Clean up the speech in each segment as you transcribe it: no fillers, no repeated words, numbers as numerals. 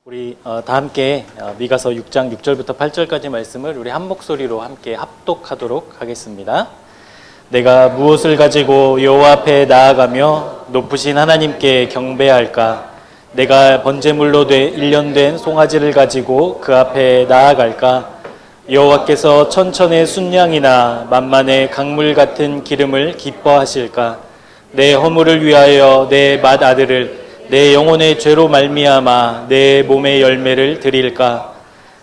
우리 다 함께 미가서 6장 6절부터 8절까지 말씀을 우리 한 목소리로 함께 합독하도록 하겠습니다. 내가 무엇을 가지고 여호와 앞에 나아가며 높으신 하나님께 경배할까? 내가 번제물로 1년 된 송아지를 가지고 그 앞에 나아갈까? 여호와께서 천천의 순양이나 만만의 강물 같은 기름을 기뻐하실까? 내 허물을 위하여 내 맏아들을 내 영혼의 죄로 말미암아 내 몸의 열매를 드릴까?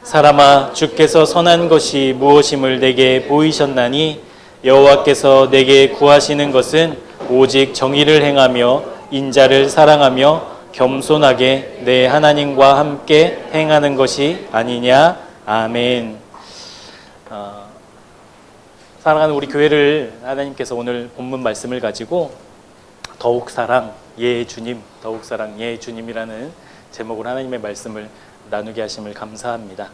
사람아, 주께서 선한 것이 무엇임을 내게 보이셨나니 여호와께서 내게 구하시는 것은 오직 정의를 행하며 인자를 사랑하며 겸손하게 내 하나님과 함께 행하는 것이 아니냐. 아멘. 사랑하는 우리 교회를 하나님께서 오늘 본문 말씀을 가지고 더욱 사랑 예 주님, 더욱 사랑 예 주님이라는 제목으로 하나님의 말씀을 나누게 하심을 감사합니다.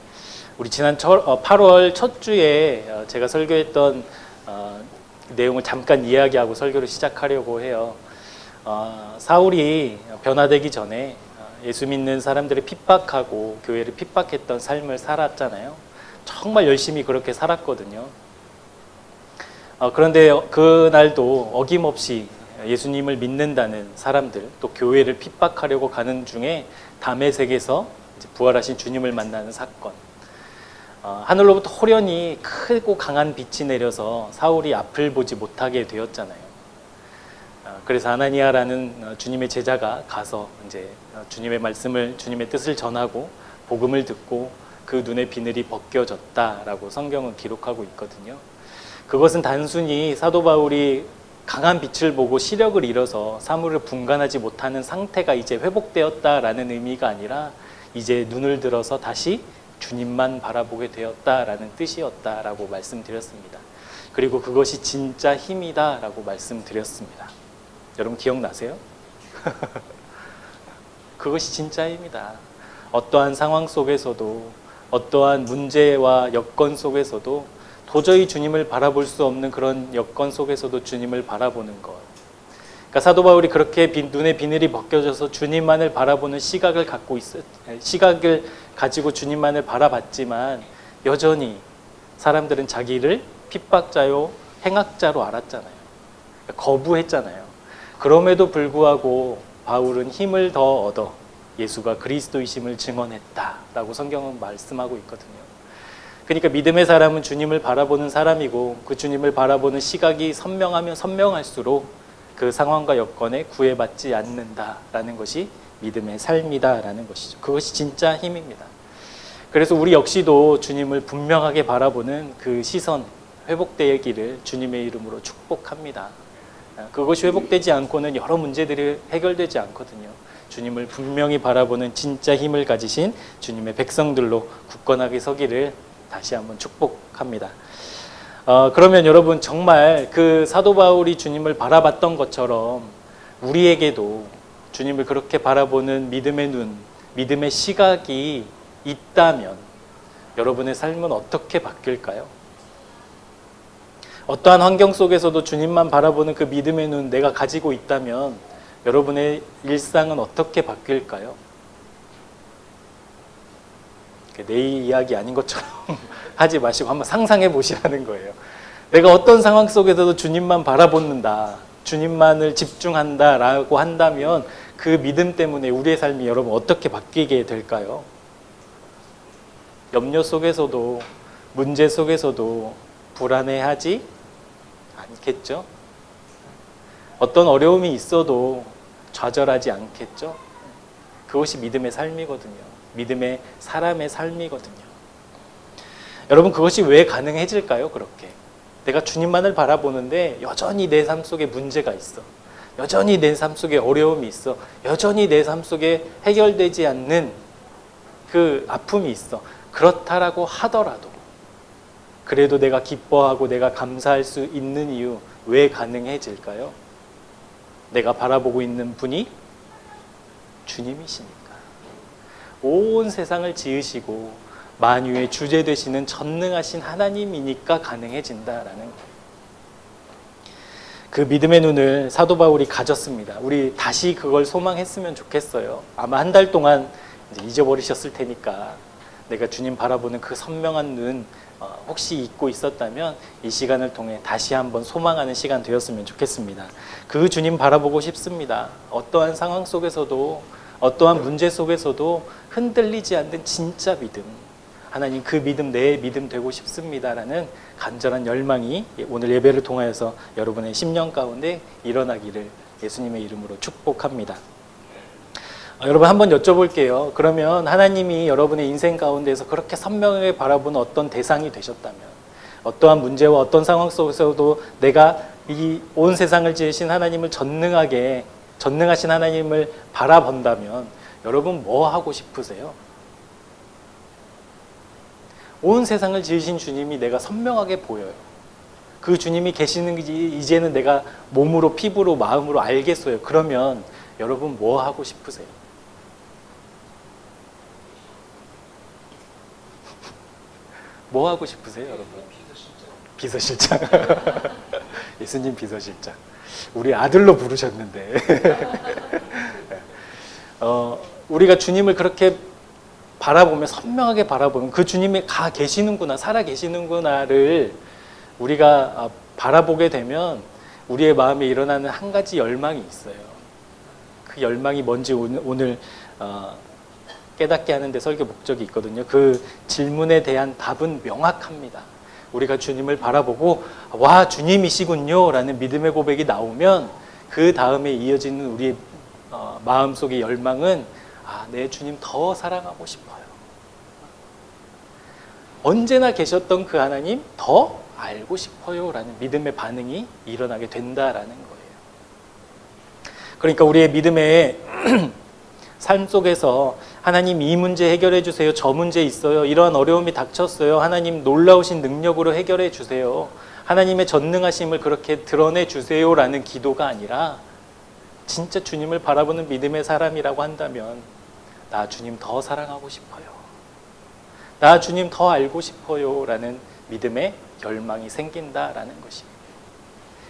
우리 지난 8월 첫 주에 제가 설교했던 내용을 잠깐 이야기하고 설교를 시작하려고 해요. 사울이 변화되기 전에 예수 믿는 사람들을 핍박하고 교회를 핍박했던 삶을 살았잖아요. 정말 열심히 그렇게 살았거든요. 그런데 그날도 어김없이 예수님을 믿는다는 사람들, 또 교회를 핍박하려고 가는 중에 다메섹에서 부활하신 주님을 만나는 사건. 하늘로부터 호련히 크고 강한 빛이 내려서 사울이 앞을 보지 못하게 되었잖아요. 그래서 아나니아라는 주님의 제자가 가서 이제 주님의 말씀을, 주님의 뜻을 전하고 복음을 듣고 그 눈의 비늘이 벗겨졌다라고 성경은 기록하고 있거든요. 그것은 단순히 사도 바울이 강한 빛을 보고 시력을 잃어서 사물을 분간하지 못하는 상태가 이제 회복되었다라는 의미가 아니라 이제 눈을 들어서 다시 주님만 바라보게 되었다라는 뜻이었다라고 말씀드렸습니다. 그리고 그것이 진짜 힘이다라고 말씀드렸습니다. 여러분 기억나세요? 그것이 진짜 힘이다. 어떠한 상황 속에서도, 어떠한 문제와 여건 속에서도 도저히 주님을 바라볼 수 없는 그런 여건 속에서도 주님을 바라보는 것. 그러니까 사도 바울이 그렇게 눈의 비늘이 벗겨져서 주님만을 바라보는 시각을 가지고 주님만을 바라봤지만 여전히 사람들은 자기를 핍박자요 행악자로 알았잖아요. 그러니까 거부했잖아요. 그럼에도 불구하고 바울은 힘을 더 얻어 예수가 그리스도이심을 증언했다라고 성경은 말씀하고 있거든요. 그러니까 믿음의 사람은 주님을 바라보는 사람이고 그 주님을 바라보는 시각이 선명하면 선명할수록 그 상황과 여건에 구애받지 않는다라는 것이 믿음의 삶이다라는 것이죠. 그것이 진짜 힘입니다. 그래서 우리 역시도 주님을 분명하게 바라보는 그 시선 회복되기를 주님의 이름으로 축복합니다. 그것이 회복되지 않고는 여러 문제들이 해결되지 않거든요. 주님을 분명히 바라보는 진짜 힘을 가지신 주님의 백성들로 굳건하게 서기를 다시 한번 축복합니다. 그러면 여러분 정말 그 사도 바울이 주님을 바라봤던 것처럼 우리에게도 주님을 그렇게 바라보는 믿음의 눈, 믿음의 시각이 있다면 여러분의 삶은 어떻게 바뀔까요? 어떠한 환경 속에서도 주님만 바라보는 그 믿음의 눈 내가 가지고 있다면 여러분의 일상은 어떻게 바뀔까요? 내 이야기 아닌 것처럼 하지 마시고 한번 상상해 보시라는 거예요. 내가 어떤 상황 속에서도 주님만 바라본다, 주님만을 집중한다라고 한다면 그 믿음 때문에 우리의 삶이 여러분 어떻게 바뀌게 될까요? 염려 속에서도, 문제 속에서도 불안해하지 않겠죠? 어떤 어려움이 있어도 좌절하지 않겠죠? 그것이 믿음의 삶이거든요. 믿음의 사람의 삶이거든요. 여러분 그것이 왜 가능해질까요? 그렇게 내가 주님만을 바라보는데 여전히 내 삶 속에 문제가 있어, 여전히 내 삶 속에 어려움이 있어, 여전히 내 삶 속에 해결되지 않는 그 아픔이 있어. 그렇다라고 하더라도 그래도 내가 기뻐하고 내가 감사할 수 있는 이유 왜 가능해질까요? 내가 바라보고 있는 분이 주님이시니까. 온 세상을 지으시고 만유의 주제 되시는 전능하신 하나님이니까 가능해진다라는 거예요. 그 믿음의 눈을 사도 바울이 가졌습니다. 우리 다시 그걸 소망했으면 좋겠어요. 아마 한 달 동안 이제 잊어버리셨을 테니까 내가 주님 바라보는 그 선명한 눈 혹시 잊고 있었다면 이 시간을 통해 다시 한번 소망하는 시간 되었으면 좋겠습니다. 그 주님 바라보고 싶습니다. 어떠한 상황 속에서도 어떠한 문제 속에서도 흔들리지 않는 진짜 믿음, 하나님 그 믿음 내 믿음 되고 싶습니다라는 간절한 열망이 오늘 예배를 통하여서 여러분의 심령 가운데 일어나기를 예수님의 이름으로 축복합니다. 여러분 한번 여쭤볼게요. 그러면 하나님이 여러분의 인생 가운데서 그렇게 선명하게 바라보는 어떤 대상이 되셨다면, 어떠한 문제와 어떤 상황 속에서도 내가 이 온 세상을 지으신 하나님을 전능하신 하나님을 바라본다면 여러분 뭐 하고 싶으세요? 온 세상을 지으신 주님이 내가 선명하게 보여요. 그 주님이 계시는지 이제는 내가 몸으로, 피부로, 마음으로 알겠어요. 그러면 여러분 뭐 하고 싶으세요? 뭐 하고 싶으세요, 여러분? 비서실장. 예수님 비서실장. 우리 아들로 부르셨는데. 우리가 주님을 그렇게 바라보면, 선명하게 바라보면 그 주님이 가 계시는구나, 살아 계시는구나를 우리가 바라보게 되면 우리의 마음에 일어나는 한 가지 열망이 있어요. 그 열망이 뭔지 오늘 깨닫게 하는데 설교 목적이 있거든요. 그 질문에 대한 답은 명확합니다. 우리가 주님을 바라보고 와 주님이시군요 라는 믿음의 고백이 나오면 그 다음에 이어지는 우리의 마음속의 열망은 내 주님 더 사랑하고 싶어요. 언제나 계셨던 그 하나님 더 알고 싶어요 라는 믿음의 반응이 일어나게 된다라는 거예요. 그러니까 우리의 믿음의 삶 속에서 하나님 이 문제 해결해 주세요. 저 문제 있어요. 이러한 어려움이 닥쳤어요. 하나님 놀라우신 능력으로 해결해 주세요. 하나님의 전능하심을 그렇게 드러내 주세요 라는 기도가 아니라 진짜 주님을 바라보는 믿음의 사람이라고 한다면 나 주님 더 사랑하고 싶어요. 나 주님 더 알고 싶어요 라는 믿음의 열망이 생긴다라는 것입니다.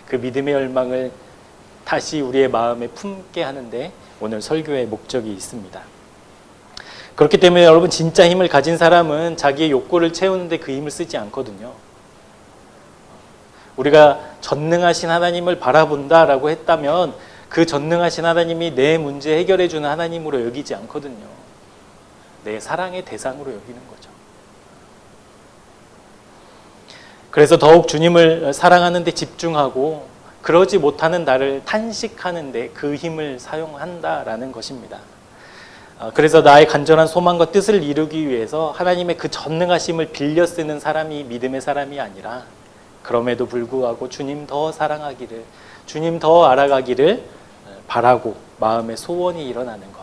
그 믿음의 열망을 다시 우리의 마음에 품게 하는데 오늘 설교의 목적이 있습니다. 그렇기 때문에 여러분 진짜 힘을 가진 사람은 자기의 욕구를 채우는데 그 힘을 쓰지 않거든요. 우리가 전능하신 하나님을 바라본다라고 했다면 그 전능하신 하나님이 내 문제 해결해 주는 하나님으로 여기지 않거든요. 내 사랑의 대상으로 여기는 거죠. 그래서 더욱 주님을 사랑하는 데 집중하고 그러지 못하는 나를 탄식하는 데 그 힘을 사용한다라는 것입니다. 그래서 나의 간절한 소망과 뜻을 이루기 위해서 하나님의 그 전능하심을 빌려 쓰는 사람이 믿음의 사람이 아니라 그럼에도 불구하고 주님 더 사랑하기를, 주님 더 알아가기를 바라고 마음의 소원이 일어나는 것.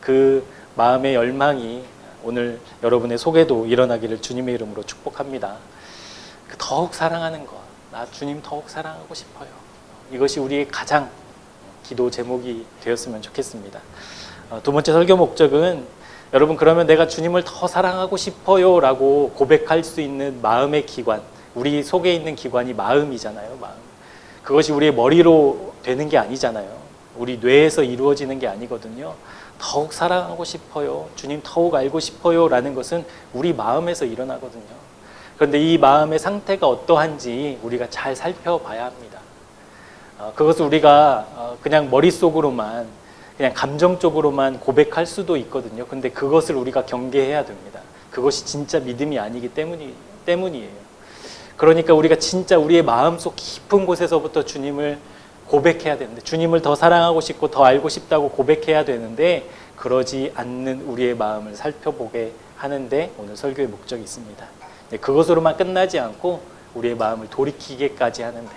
그 마음의 열망이 오늘 여러분의 속에도 일어나기를 주님의 이름으로 축복합니다. 더욱 사랑하는 것. 나 주님 더욱 사랑하고 싶어요. 이것이 우리의 가장 기도 제목이 되었으면 좋겠습니다. 두 번째 설교 목적은 여러분 그러면 내가 주님을 더 사랑하고 싶어요 라고 고백할 수 있는 마음의 기관, 우리 속에 있는 기관이 마음이잖아요. 마음. 그것이 우리의 머리로 되는 게 아니잖아요. 우리 뇌에서 이루어지는 게 아니거든요. 더욱 사랑하고 싶어요, 주님 더욱 알고 싶어요 라는 것은 우리 마음에서 일어나거든요. 그런데 이 마음의 상태가 어떠한지 우리가 잘 살펴봐야 합니다. 그것을 우리가 그냥 머릿속으로만 그냥 감정적으로만 고백할 수도 있거든요. 근데 그것을 우리가 경계해야 됩니다. 그것이 진짜 믿음이 아니기 때문이에요. 그러니까 우리가 진짜 우리의 마음속 깊은 곳에서부터 주님을 고백해야 되는데, 주님을 더 사랑하고 싶고 더 알고 싶다고 고백해야 되는데 그러지 않는 우리의 마음을 살펴보게 하는데 오늘 설교의 목적이 있습니다. 그것으로만 끝나지 않고 우리의 마음을 돌이키게까지 하는데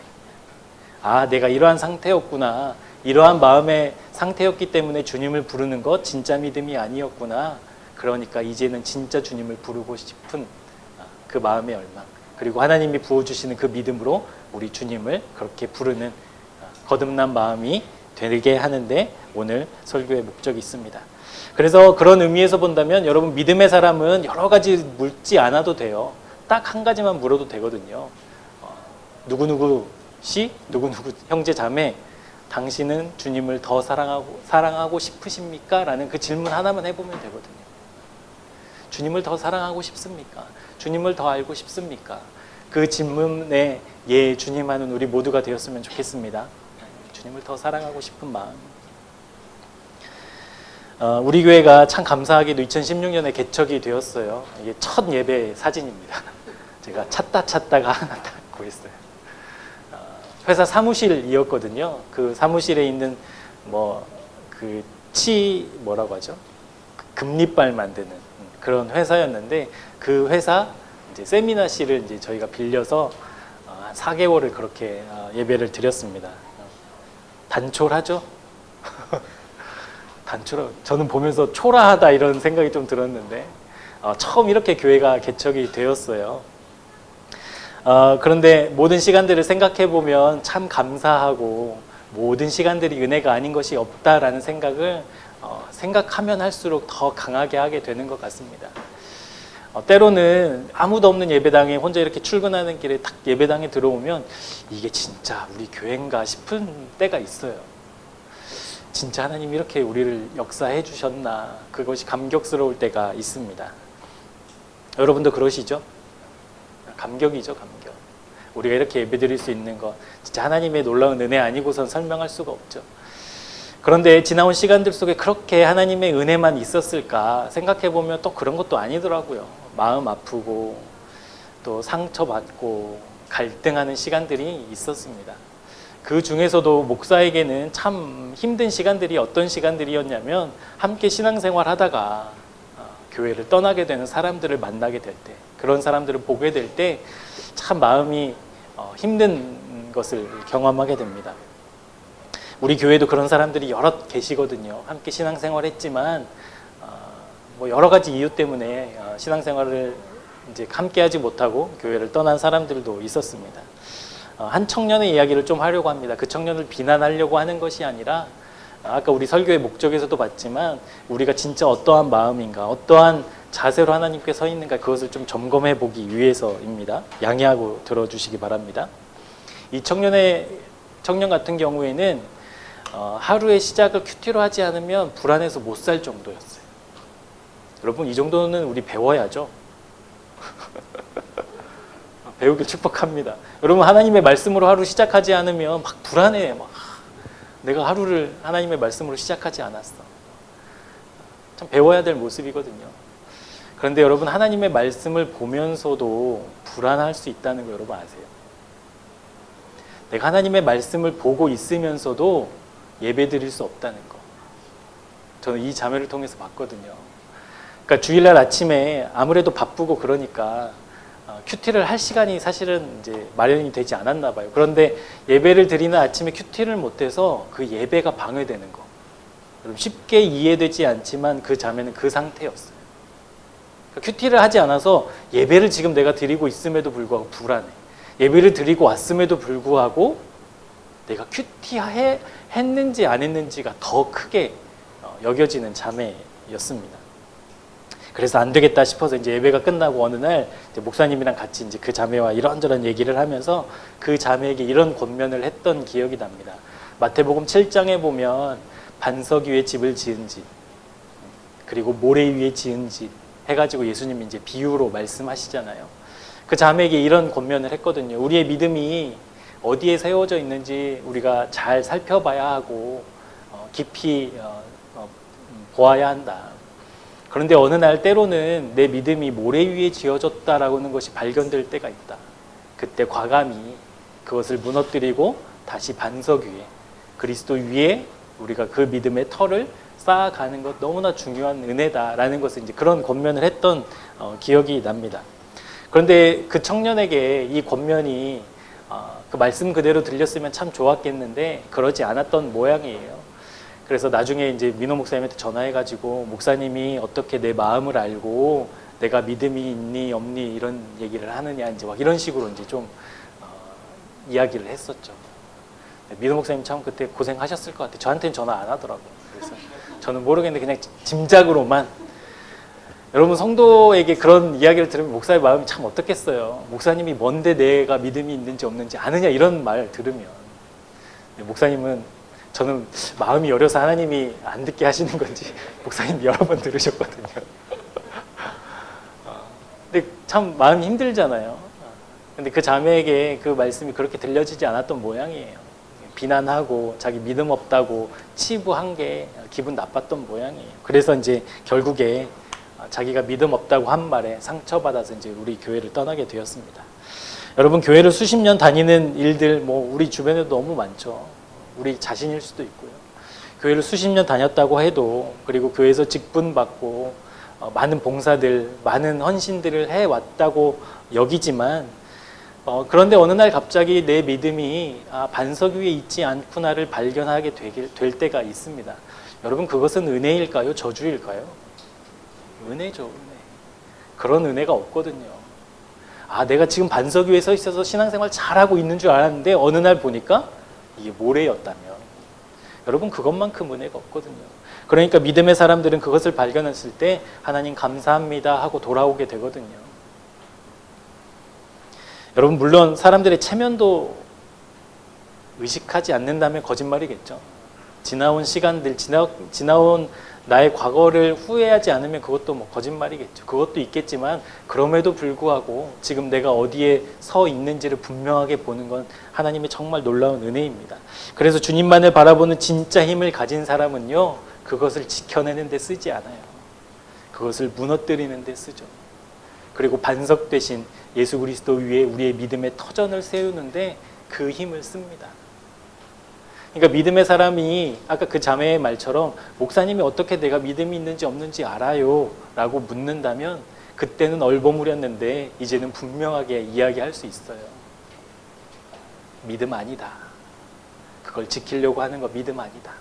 내가 이러한 상태였구나, 이러한 마음의 상태였기 때문에 주님을 부르는 것 진짜 믿음이 아니었구나. 그러니까 이제는 진짜 주님을 부르고 싶은 그 마음의 열망, 그리고 하나님이 부어주시는 그 믿음으로 우리 주님을 그렇게 부르는 거듭난 마음이 되게 하는데 오늘 설교의 목적이 있습니다. 그래서 그런 의미에서 본다면 여러분 믿음의 사람은 여러 가지 묻지 않아도 돼요. 딱 한 가지만 물어도 되거든요. 누구누구 씨, 누구누구 형제 자매 당신은 주님을 더 사랑하고 싶으십니까? 라는 그 질문 하나만 해보면 되거든요. 주님을 더 사랑하고 싶습니까? 주님을 더 알고 싶습니까? 그 질문에 예, 주님 하는 우리 모두가 되었으면 좋겠습니다. 주님을 더 사랑하고 싶은 마음. 우리 교회가 참 감사하게도 2016년에 개척이 되었어요. 이게 첫 예배 사진입니다. 제가 찾다가 하나 딱 구했어요. 회사 사무실이었거든요. 그 사무실에 있는 뭐라고 하죠? 금리빨 만드는 그런 회사였는데 그 회사 이제 세미나실을 이제 저희가 빌려서 한 4개월을 그렇게 예배를 드렸습니다. 단촐하죠? 저는 보면서 초라하다 이런 생각이 좀 들었는데 처음 이렇게 교회가 개척이 되었어요. 그런데 모든 시간들을 생각해 보면 참 감사하고 모든 시간들이 은혜가 아닌 것이 없다라는 생각을 생각하면 할수록 더 강하게 하게 되는 것 같습니다. 때로는 아무도 없는 예배당에 혼자 이렇게 출근하는 길에 딱 예배당에 들어오면 이게 진짜 우리 교회인가 싶은 때가 있어요. 진짜 하나님이 이렇게 우리를 역사해 주셨나, 그것이 감격스러울 때가 있습니다. 여러분도 그러시죠? 감격이죠, 감격. 우리가 이렇게 예배드릴 수 있는 것 진짜 하나님의 놀라운 은혜 아니고선 설명할 수가 없죠. 그런데 지나온 시간들 속에 그렇게 하나님의 은혜만 있었을까 생각해 보면 또 그런 것도 아니더라고요. 마음 아프고 또 상처받고 갈등하는 시간들이 있었습니다. 그 중에서도 목사에게는 참 힘든 시간들이 어떤 시간들이었냐면 함께 신앙생활 하다가 교회를 떠나게 되는 사람들을 만나게 될 때, 그런 사람들을 보게 될 때 참 마음이 힘든 것을 경험하게 됩니다. 우리 교회도 그런 사람들이 여럿 계시거든요. 함께 신앙생활 했지만 뭐 여러 가지 이유 때문에 신앙생활을 이제 함께하지 못하고 교회를 떠난 사람들도 있었습니다. 한 청년의 이야기를 좀 하려고 합니다. 그 청년을 비난하려고 하는 것이 아니라 아까 우리 설교의 목적에서도 봤지만 우리가 진짜 어떠한 마음인가, 어떠한 자세로 하나님께 서 있는가, 그것을 좀 점검해 보기 위해서입니다. 양해하고 들어주시기 바랍니다. 이 청년 같은 경우에는 하루의 시작을 큐티로 하지 않으면 불안해서 못 살 정도였어요. 여러분, 이 정도는 우리 배워야죠. 배우길 축복합니다. 여러분, 하나님의 말씀으로 하루 시작하지 않으면 막 불안해. 내가 하루를 하나님의 말씀으로 시작하지 않았어. 참 배워야 될 모습이거든요. 그런데 여러분, 하나님의 말씀을 보면서도 불안할 수 있다는 거 여러분 아세요? 내가 하나님의 말씀을 보고 있으면서도 예배 드릴 수 없다는 거. 저는 이 자매를 통해서 봤거든요. 그러니까 주일날 아침에 아무래도 바쁘고 그러니까 큐티를 할 시간이 사실은 이제 마련이 되지 않았나 봐요. 그런데 예배를 드리는 아침에 큐티를 못해서 그 예배가 방해되는 거. 여러분, 쉽게 이해되지 않지만 그 자매는 그 상태였어요. 그러니까 큐티를 하지 않아서 예배를 지금 내가 드리고 있음에도 불구하고 불안해. 예배를 드리고 왔음에도 불구하고 내가 큐티 했는지 안 했는지가 더 크게 여겨지는 자매였습니다. 그래서 안 되겠다 싶어서 이제 예배가 끝나고 어느 날 이제 목사님이랑 같이 이제 그 자매와 이런저런 얘기를 하면서 그 자매에게 이런 권면을 했던 기억이 납니다. 마태복음 7장에 보면 반석 위에 집을 지은 집, 그리고 모래 위에 지은 집 해가지고 예수님이 이제 비유로 말씀하시잖아요. 그 자매에게 이런 권면을 했거든요. 우리의 믿음이 어디에 세워져 있는지 우리가 잘 살펴봐야 하고 깊이 보아야 한다. 그런데 어느 날 때로는 내 믿음이 모래 위에 지어졌다라고 하는 것이 발견될 때가 있다. 그때 과감히 그것을 무너뜨리고 다시 반석 위에, 그리스도 위에 우리가 그 믿음의 터를 쌓아가는 것 너무나 중요한 은혜다라는 것을 이제 그런 권면을 했던 기억이 납니다. 그런데 그 청년에게 이 권면이 그 말씀 그대로 들렸으면 참 좋았겠는데 그러지 않았던 모양이에요. 그래서 나중에 이제 민호 목사님한테 전화해가지고 목사님이 어떻게 내 마음을 알고 내가 믿음이 있니 없니 이런 얘기를 하느냐 이제 막 이런 식으로 이제 좀 이야기를 했었죠. 민호 목사님 참 그때 고생하셨을 것 같아요. 저한테는 전화 안 하더라고요. 그래서 저는 모르겠는데 그냥 짐작으로만. 여러분, 성도에게 그런 이야기를 들으면 목사의 마음이 참 어떻겠어요. 목사님이 뭔데 내가 믿음이 있는지 없는지 아느냐 이런 말 들으면. 목사님은 저는 마음이 여려서 하나님이 안 듣게 하시는 건지 목사님 여러 번 들으셨거든요. 근데 참 마음이 힘들잖아요. 근데 그 자매에게 그 말씀이 그렇게 들려지지 않았던 모양이에요. 비난하고 자기 믿음 없다고 치부한 게 기분 나빴던 모양이에요. 그래서 이제 결국에 자기가 믿음 없다고 한 말에 상처받아서 이제 우리 교회를 떠나게 되었습니다. 여러분, 교회를 수십 년 다니는 일들 뭐 우리 주변에도 너무 많죠. 우리 자신일 수도 있고요. 교회를 수십 년 다녔다고 해도, 그리고 교회에서 직분받고 많은 봉사들, 많은 헌신들을 해왔다고 여기지만, 그런데 어느 날 갑자기 내 믿음이 반석 위에 있지 않구나를 발견하게 될 때가 있습니다. 여러분, 그것은 은혜일까요? 저주일까요? 은혜죠, 은혜. 그런 은혜가 없거든요. 내가 지금 반석 위에 서 있어서 신앙생활 잘하고 있는 줄 알았는데 어느 날 보니까 이게 모래였다면, 여러분, 그것만큼 은혜가 없거든요. 그러니까 믿음의 사람들은 그것을 발견했을 때 하나님 감사합니다 하고 돌아오게 되거든요. 여러분, 물론 사람들의 체면도 의식하지 않는다면 거짓말이겠죠. 지나온 시간들, 지나온 나의 과거를 후회하지 않으면 그것도 뭐 거짓말이겠죠. 그것도 있겠지만, 그럼에도 불구하고 지금 내가 어디에 서 있는지를 분명하게 보는 건 하나님의 정말 놀라운 은혜입니다. 그래서 주님만을 바라보는 진짜 힘을 가진 사람은요, 그것을 지켜내는 데 쓰지 않아요. 그것을 무너뜨리는 데 쓰죠. 그리고 반석 대신 예수 그리스도 위에 우리의 믿음의 터전을 세우는데 그 힘을 씁니다. 그러니까 믿음의 사람이 아까 그 자매의 말처럼 목사님이 어떻게 내가 믿음이 있는지 없는지 알아요? 라고 묻는다면 그때는 얼버무렸는데 이제는 분명하게 이야기할 수 있어요. 믿음 아니다. 그걸 지키려고 하는 거 믿음 아니다.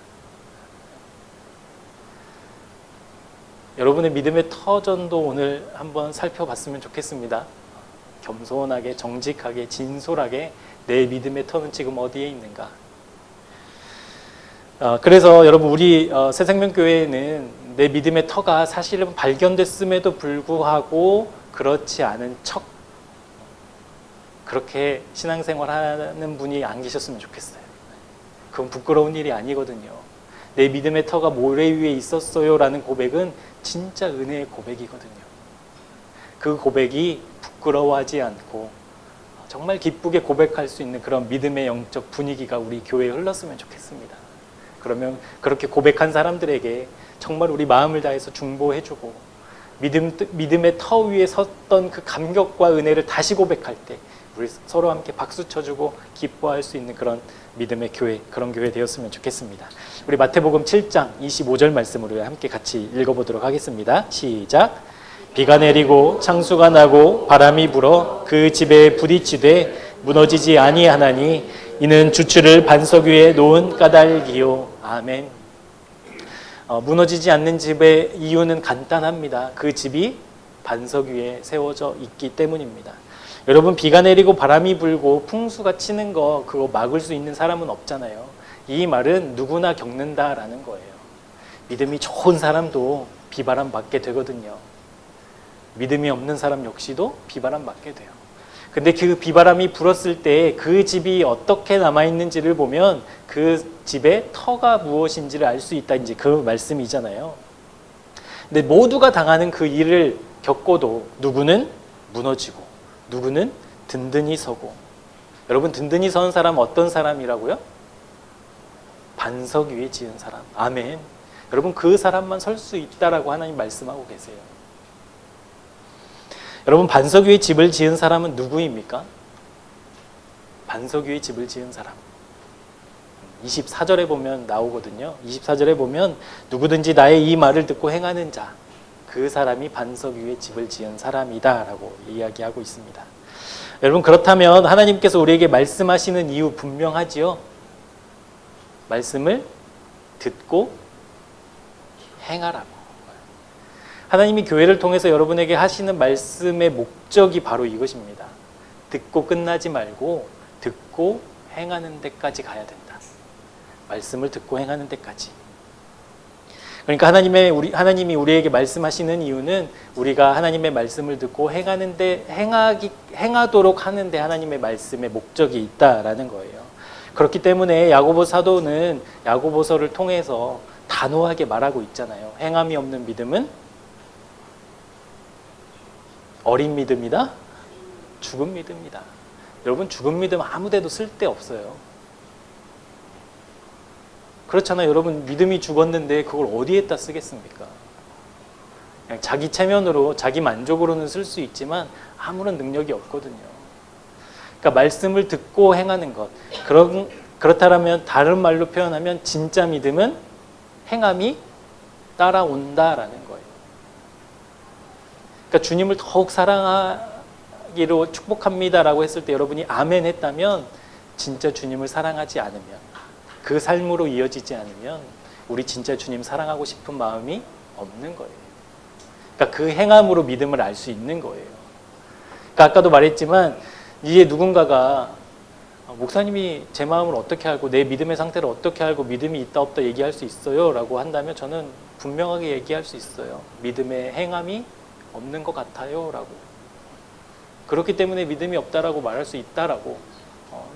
여러분의 믿음의 터전도 오늘 한번 살펴봤으면 좋겠습니다. 겸손하게, 정직하게, 진솔하게 내 믿음의 터는 지금 어디에 있는가? 그래서 여러분, 우리 새생명교회에는 내 믿음의 터가 사실은 발견됐음에도 불구하고 그렇지 않은 척, 그렇게 신앙생활하는 분이 안 계셨으면 좋겠어요. 그건 부끄러운 일이 아니거든요. 내 믿음의 터가 모래 위에 있었어요 라는 고백은 진짜 은혜의 고백이거든요. 그 고백이 부끄러워하지 않고 정말 기쁘게 고백할 수 있는 그런 믿음의 영적 분위기가 우리 교회에 흘렀으면 좋겠습니다. 그러면 그렇게 고백한 사람들에게 정말 우리 마음을 다해서 중보해주고 믿음의 터 위에 섰던 그 감격과 은혜를 다시 고백할 때 우리 서로 함께 박수 쳐주고 기뻐할 수 있는 그런 믿음의 교회, 그런 교회 되었으면 좋겠습니다. 우리 마태복음 7장 25절 말씀으로 함께 같이 읽어보도록 하겠습니다. 시작. 비가 내리고 창수가 나고 바람이 불어 그 집에 부딪히되 무너지지 아니하나니 이는 주추를 반석 위에 놓은 까닭이요. 아멘. 무너지지 않는 집의 이유는 간단합니다. 그 집이 반석 위에 세워져 있기 때문입니다. 여러분, 비가 내리고 바람이 불고 풍수가 치는 거 그거 막을 수 있는 사람은 없잖아요. 이 말은 누구나 겪는다라는 거예요. 믿음이 좋은 사람도 비바람 맞게 되거든요. 믿음이 없는 사람 역시도 비바람 맞게 돼요. 근데 그 비바람이 불었을 때 그 집이 어떻게 남아있는지를 보면 그 집의 터가 무엇인지를 알 수 있다, 이제 그 말씀이잖아요. 근데 모두가 당하는 그 일을 겪고도 누구는 무너지고 누구는 든든히 서고. 여러분, 든든히 선 사람 어떤 사람이라고요? 반석 위에 지은 사람. 아멘. 여러분, 그 사람만 설 수 있다라고 하나님 말씀하고 계세요. 여러분, 반석 위에 집을 지은 사람은 누구입니까? 반석 위에 집을 지은 사람. 24절에 보면 나오거든요. 24절에 보면 누구든지 나의 이 말을 듣고 행하는 자, 그 사람이 반석 위에 집을 지은 사람이다 라고 이야기하고 있습니다. 여러분, 그렇다면 하나님께서 우리에게 말씀하시는 이유 분명하지요? 말씀을 듣고 행하라고. 하나님이 교회를 통해서 여러분에게 하시는 말씀의 목적이 바로 이것입니다. 듣고 끝나지 말고 듣고 행하는 데까지 가야 된다. 말씀을 듣고 행하는 데까지. 그러니까 하나님이 우리에게 말씀하시는 이유는 우리가 하나님의 말씀을 듣고 행하도록 하는데 하나님의 말씀의 목적이 있다라는 거예요. 그렇기 때문에 야고보 사도는 야고보서를 통해서 단호하게 말하고 있잖아요. 행함이 없는 믿음은 어린 믿음이다? 죽은 믿음이다. 여러분, 죽은 믿음 아무데도 쓸데없어요. 그렇잖아요. 여러분, 믿음이 죽었는데 그걸 어디에다 쓰겠습니까? 그냥 자기 체면으로, 자기 만족으로는 쓸 수 있지만 아무런 능력이 없거든요. 그러니까 말씀을 듣고 행하는 것. 그렇다면 다른 말로 표현하면 진짜 믿음은 행함이 따라온다라는 거예요. 그러니까 주님을 더욱 사랑하기로 축복합니다라고 했을 때 여러분이 아멘 했다면 진짜 주님을 사랑하지 않으면, 그 삶으로 이어지지 않으면 우리 진짜 주님 사랑하고 싶은 마음이 없는 거예요. 그러니까 그 행함으로 믿음을 알 수 있는 거예요. 그러니까 아까도 말했지만 이제 누군가가 목사님이 제 마음을 어떻게 알고 내 믿음의 상태를 어떻게 알고 믿음이 있다 없다 얘기할 수 있어요? 라고 한다면 저는 분명하게 얘기할 수 있어요. 믿음의 행함이 없는 것 같아요 라고. 그렇기 때문에 믿음이 없다라고 말할 수 있다라고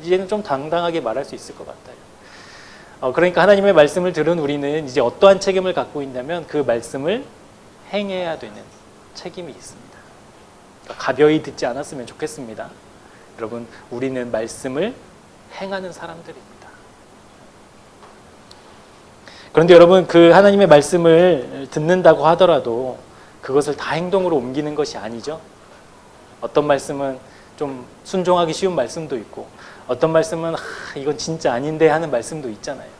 이제는 좀 당당하게 말할 수 있을 것 같아요. 그러니까 하나님의 말씀을 들은 우리는 이제 어떠한 책임을 갖고 있냐면 그 말씀을 행해야 되는 책임이 있습니다. 그러니까 가벼이 듣지 않았으면 좋겠습니다. 여러분, 우리는 말씀을 행하는 사람들입니다. 그런데 여러분, 그 하나님의 말씀을 듣는다고 하더라도 그것을 다 행동으로 옮기는 것이 아니죠. 어떤 말씀은 좀 순종하기 쉬운 말씀도 있고 어떤 말씀은 이건 진짜 아닌데 하는 말씀도 있잖아요.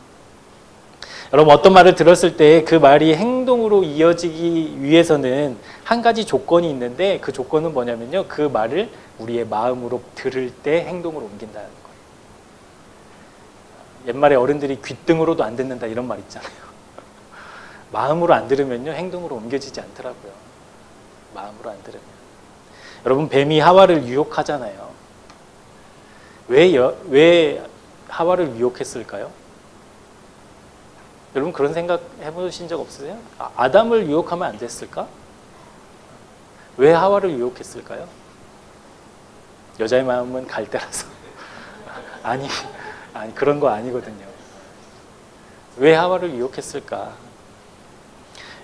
여러분, 어떤 말을 들었을 때 그 말이 행동으로 이어지기 위해서는 한 가지 조건이 있는데 그 조건은 뭐냐면요, 그 말을 우리의 마음으로 들을 때 행동으로 옮긴다는 거예요. 옛말에 어른들이 귓등으로도 안 듣는다 이런 말 있잖아요. 마음으로 안 들으면요 행동으로 옮겨지지 않더라고요. 마음으로 안 들으면. 여러분, 뱀이 하와를 유혹하잖아요. 왜 하와를 유혹했을까요? 여러분, 그런 생각 해보신 적 없으세요? 아담을 유혹하면 안 됐을까? 왜 하와를 유혹했을까요? 여자의 마음은 갈대라서. 아니 그런 거 아니거든요. 왜 하와를 유혹했을까?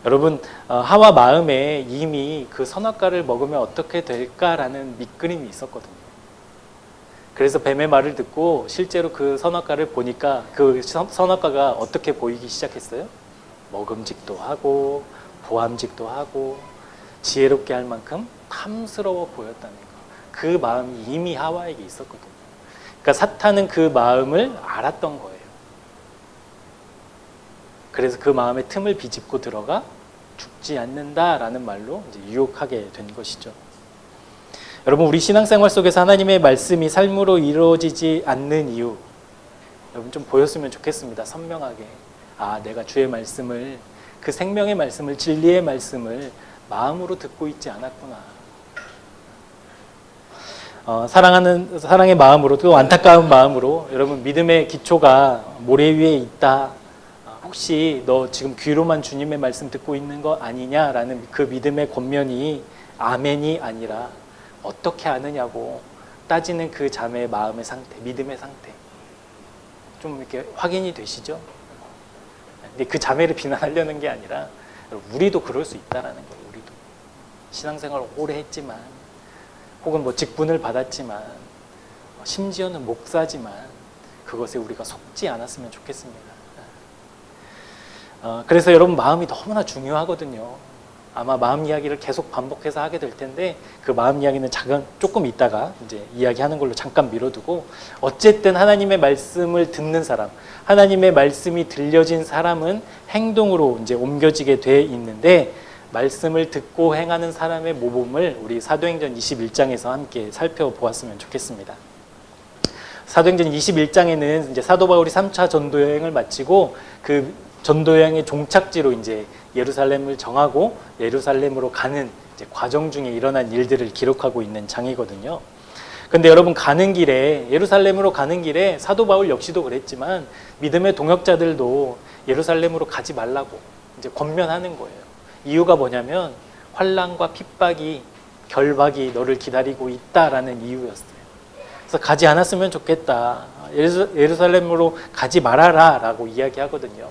여러분, 하와 마음에 이미 그 선악과를 먹으면 어떻게 될까라는 밑그림이 있었거든요. 그래서 뱀의 말을 듣고 실제로 그 선악과를 보니까 그 선악과가 어떻게 보이기 시작했어요? 먹음직도 하고 보암직도 하고 지혜롭게 할 만큼 탐스러워 보였다는 거. 그 마음이 이미 하와에게 있었거든요. 그러니까 사탄은 그 마음을 알았던 거예요. 그래서 그 마음의 틈을 비집고 들어가 죽지 않는다라는 말로 이제 유혹하게 된 것이죠. 여러분, 우리 신앙생활 속에서 하나님의 말씀이 삶으로 이루어지지 않는 이유, 여러분 좀 보였으면 좋겠습니다. 선명하게. 내가 주의 말씀을, 그 생명의 말씀을, 진리의 말씀을 마음으로 듣고 있지 않았구나. 사랑의 마음으로, 또 안타까운 마음으로, 여러분 믿음의 기초가 모래 위에 있다. 혹시 너 지금 귀로만 주님의 말씀 듣고 있는 거 아니냐라는 그 믿음의 권면이 아멘이 아니라 어떻게 아느냐고 따지는 그 자매의 마음의 상태, 믿음의 상태, 좀 이렇게 확인이 되시죠? 근데 그 자매를 비난하려는 게 아니라 우리도 그럴 수 있다라는 거예요. 우리도 신앙생활을 오래 했지만, 혹은 뭐 직분을 받았지만, 심지어는 목사지만 그것에 우리가 속지 않았으면 좋겠습니다. 그래서 여러분, 마음이 너무나 중요하거든요. 아마 마음 이야기를 계속 반복해서 하게 될 텐데 그 마음 이야기는 조금 있다가 이제 이야기하는 걸로 잠깐 미뤄두고, 어쨌든 하나님의 말씀을 듣는 사람, 하나님의 말씀이 들려진 사람은 행동으로 이제 옮겨지게 돼 있는데, 말씀을 듣고 행하는 사람의 모범을 우리 사도행전 21장에서 함께 살펴보았으면 좋겠습니다. 사도행전 21장에는 이제 사도 바울이 3차 전도 여행을 마치고 그 전도 여행의 종착지로 이제 예루살렘을 정하고 예루살렘으로 가는 이제 과정 중에 일어난 일들을 기록하고 있는 장이거든요. 근데 여러분, 예루살렘으로 가는 길에 사도 바울 역시도 그랬지만 믿음의 동역자들도 예루살렘으로 가지 말라고 이제 권면하는 거예요. 이유가 뭐냐면 환난과 핍박이, 결박이 너를 기다리고 있다라는 이유였어요. 그래서 가지 않았으면 좋겠다. 예루살렘으로 가지 말아라 라고 이야기하거든요.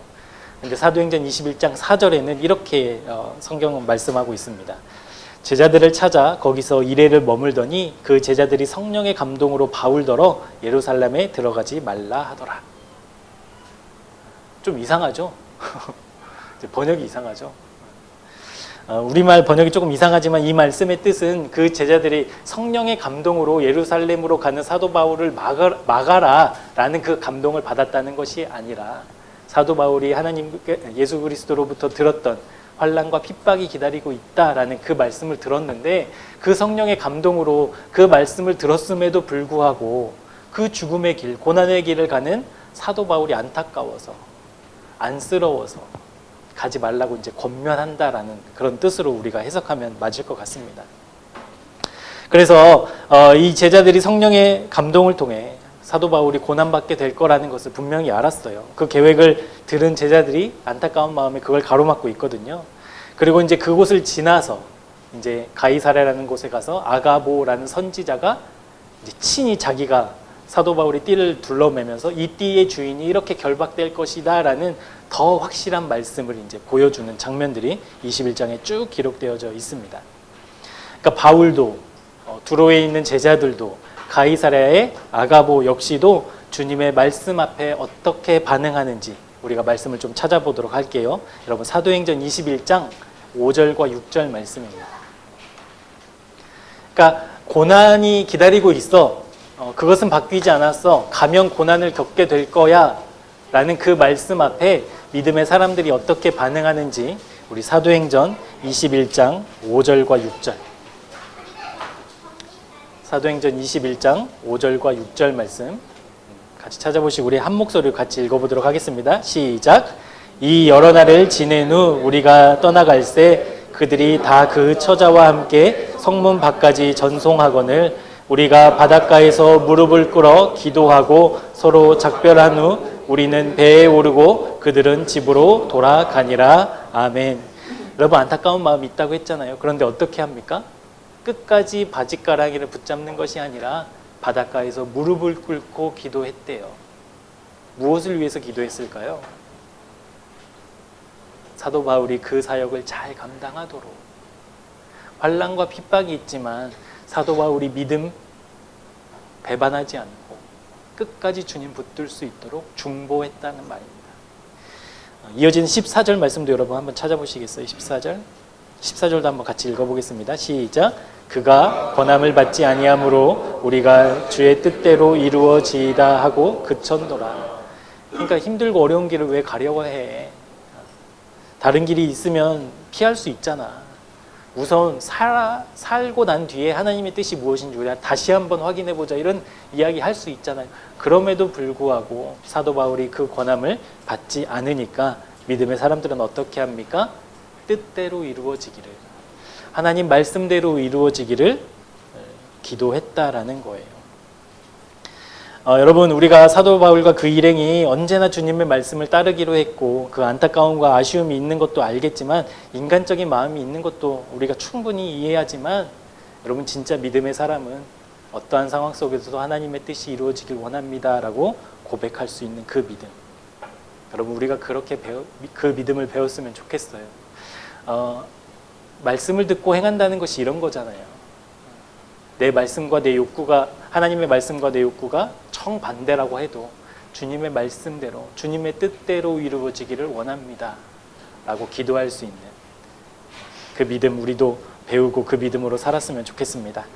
근데 사도행전 21장 4절에는 이렇게 성경은 말씀하고 있습니다. 제자들을 찾아 거기서 이레를 머물더니 그 제자들이 성령의 감동으로 바울더러 예루살렘에 들어가지 말라 하더라. 좀 이상하죠? 번역이 이상하죠? 우리말 번역이 조금 이상하지만 이 말씀의 뜻은 그 제자들이 성령의 감동으로 예루살렘으로 가는 사도 바울을 막아라 라는 그 감동을 받았다는 것이 아니라 사도 바울이 하나님 예수 그리스도로부터 들었던 환난과 핍박이 기다리고 있다라는 그 말씀을 들었는데 그 성령의 감동으로 그 말씀을 들었음에도 불구하고 그 죽음의 길, 고난의 길을 가는 사도 바울이 안타까워서 안쓰러워서 가지 말라고 이제 권면한다라는 그런 뜻으로 우리가 해석하면 맞을 것 같습니다. 그래서 이 제자들이 성령의 감동을 통해 사도 바울이 고난받게 될 거라는 것을 분명히 알았어요. 그 계획을 들은 제자들이 안타까운 마음에 그걸 가로막고 있거든요. 그리고 이제 그곳을 지나서 이제 가이사랴라는 곳에 가서 아가보라는 선지자가 이제 친히 자기가 사도 바울의 띠를 둘러매면서 이 띠의 주인이 이렇게 결박될 것이다라는 더 확실한 말씀을 이제 보여주는 장면들이 21장에 쭉 기록되어져 있습니다. 그러니까 바울도 두로에 있는 제자들도 가이사랴의 아가보 역시도 주님의 말씀 앞에 어떻게 반응하는지 우리가 말씀을 좀 찾아보도록 할게요. 여러분 사도행전 21장 5절과 6절 말씀입니다. 그러니까 고난이 기다리고 있어. 그것은 바뀌지 않았어. 가면 고난을 겪게 될 거야. 라는 그 말씀 앞에 믿음의 사람들이 어떻게 반응하는지 우리 사도행전 21장 5절과 6절 사도행전 21장 5절과 6절 말씀 같이 찾아보시고 우리 한 목소리로 같이 읽어보도록 하겠습니다. 시작. 이 여러 날을 지낸 후 우리가 떠나갈새 그들이 다 그 처자와 함께 성문 밖까지 전송하거늘 우리가 바닷가에서 무릎을 꿇어 기도하고 서로 작별한 후 우리는 배에 오르고 그들은 집으로 돌아가니라. 아멘. 여러분 안타까운 마음이 있다고 했잖아요. 그런데 어떻게 합니까? 끝까지 바짓가랑이를 붙잡는 것이 아니라 바닷가에서 무릎을 꿇고 기도했대요. 무엇을 위해서 기도했을까요? 사도 바울이 그 사역을 잘 감당하도록. 환난과 핍박이 있지만 사도 바울이 믿음 배반하지 않고 끝까지 주님 붙들 수 있도록 중보했다는 말입니다. 이어지는 14절 말씀도 여러분 한번 찾아보시겠어요? 14절도 한번 같이 읽어보겠습니다. 시작. 그가 권함을 받지 아니하므로 우리가 주의 뜻대로 이루어지이다 하고 그쳤노라. 그러니까 힘들고 어려운 길을 왜 가려고 해? 다른 길이 있으면 피할 수 있잖아. 우선 살고 난 뒤에 하나님의 뜻이 무엇인지 우리가 다시 한번 확인해보자 이런 이야기 할 수 있잖아요. 그럼에도 불구하고 사도 바울이 그 권함을 받지 않으니까 믿음의 사람들은 어떻게 합니까? 뜻대로 이루어지기를, 하나님 말씀대로 이루어지기를 기도했다라는 거예요. 여러분 우리가 사도 바울과 그 일행이 언제나 주님의 말씀을 따르기로 했고 그 안타까움과 아쉬움이 있는 것도 알겠지만 인간적인 마음이 있는 것도 우리가 충분히 이해하지만 여러분 진짜 믿음의 사람은 어떠한 상황 속에서도 하나님의 뜻이 이루어지길 원합니다 라고 고백할 수 있는 그 믿음, 여러분 우리가 그렇게 그 믿음을 배웠으면 좋겠어요. 말씀을 듣고 행한다는 것이 이런 거잖아요. 내 말씀과 내 욕구가, 하나님의 말씀과 내 욕구가 정반대라고 해도 주님의 말씀대로 주님의 뜻대로 이루어지기를 원합니다 라고 기도할 수 있는 그 믿음 우리도 배우고 그 믿음으로 살았으면 좋겠습니다.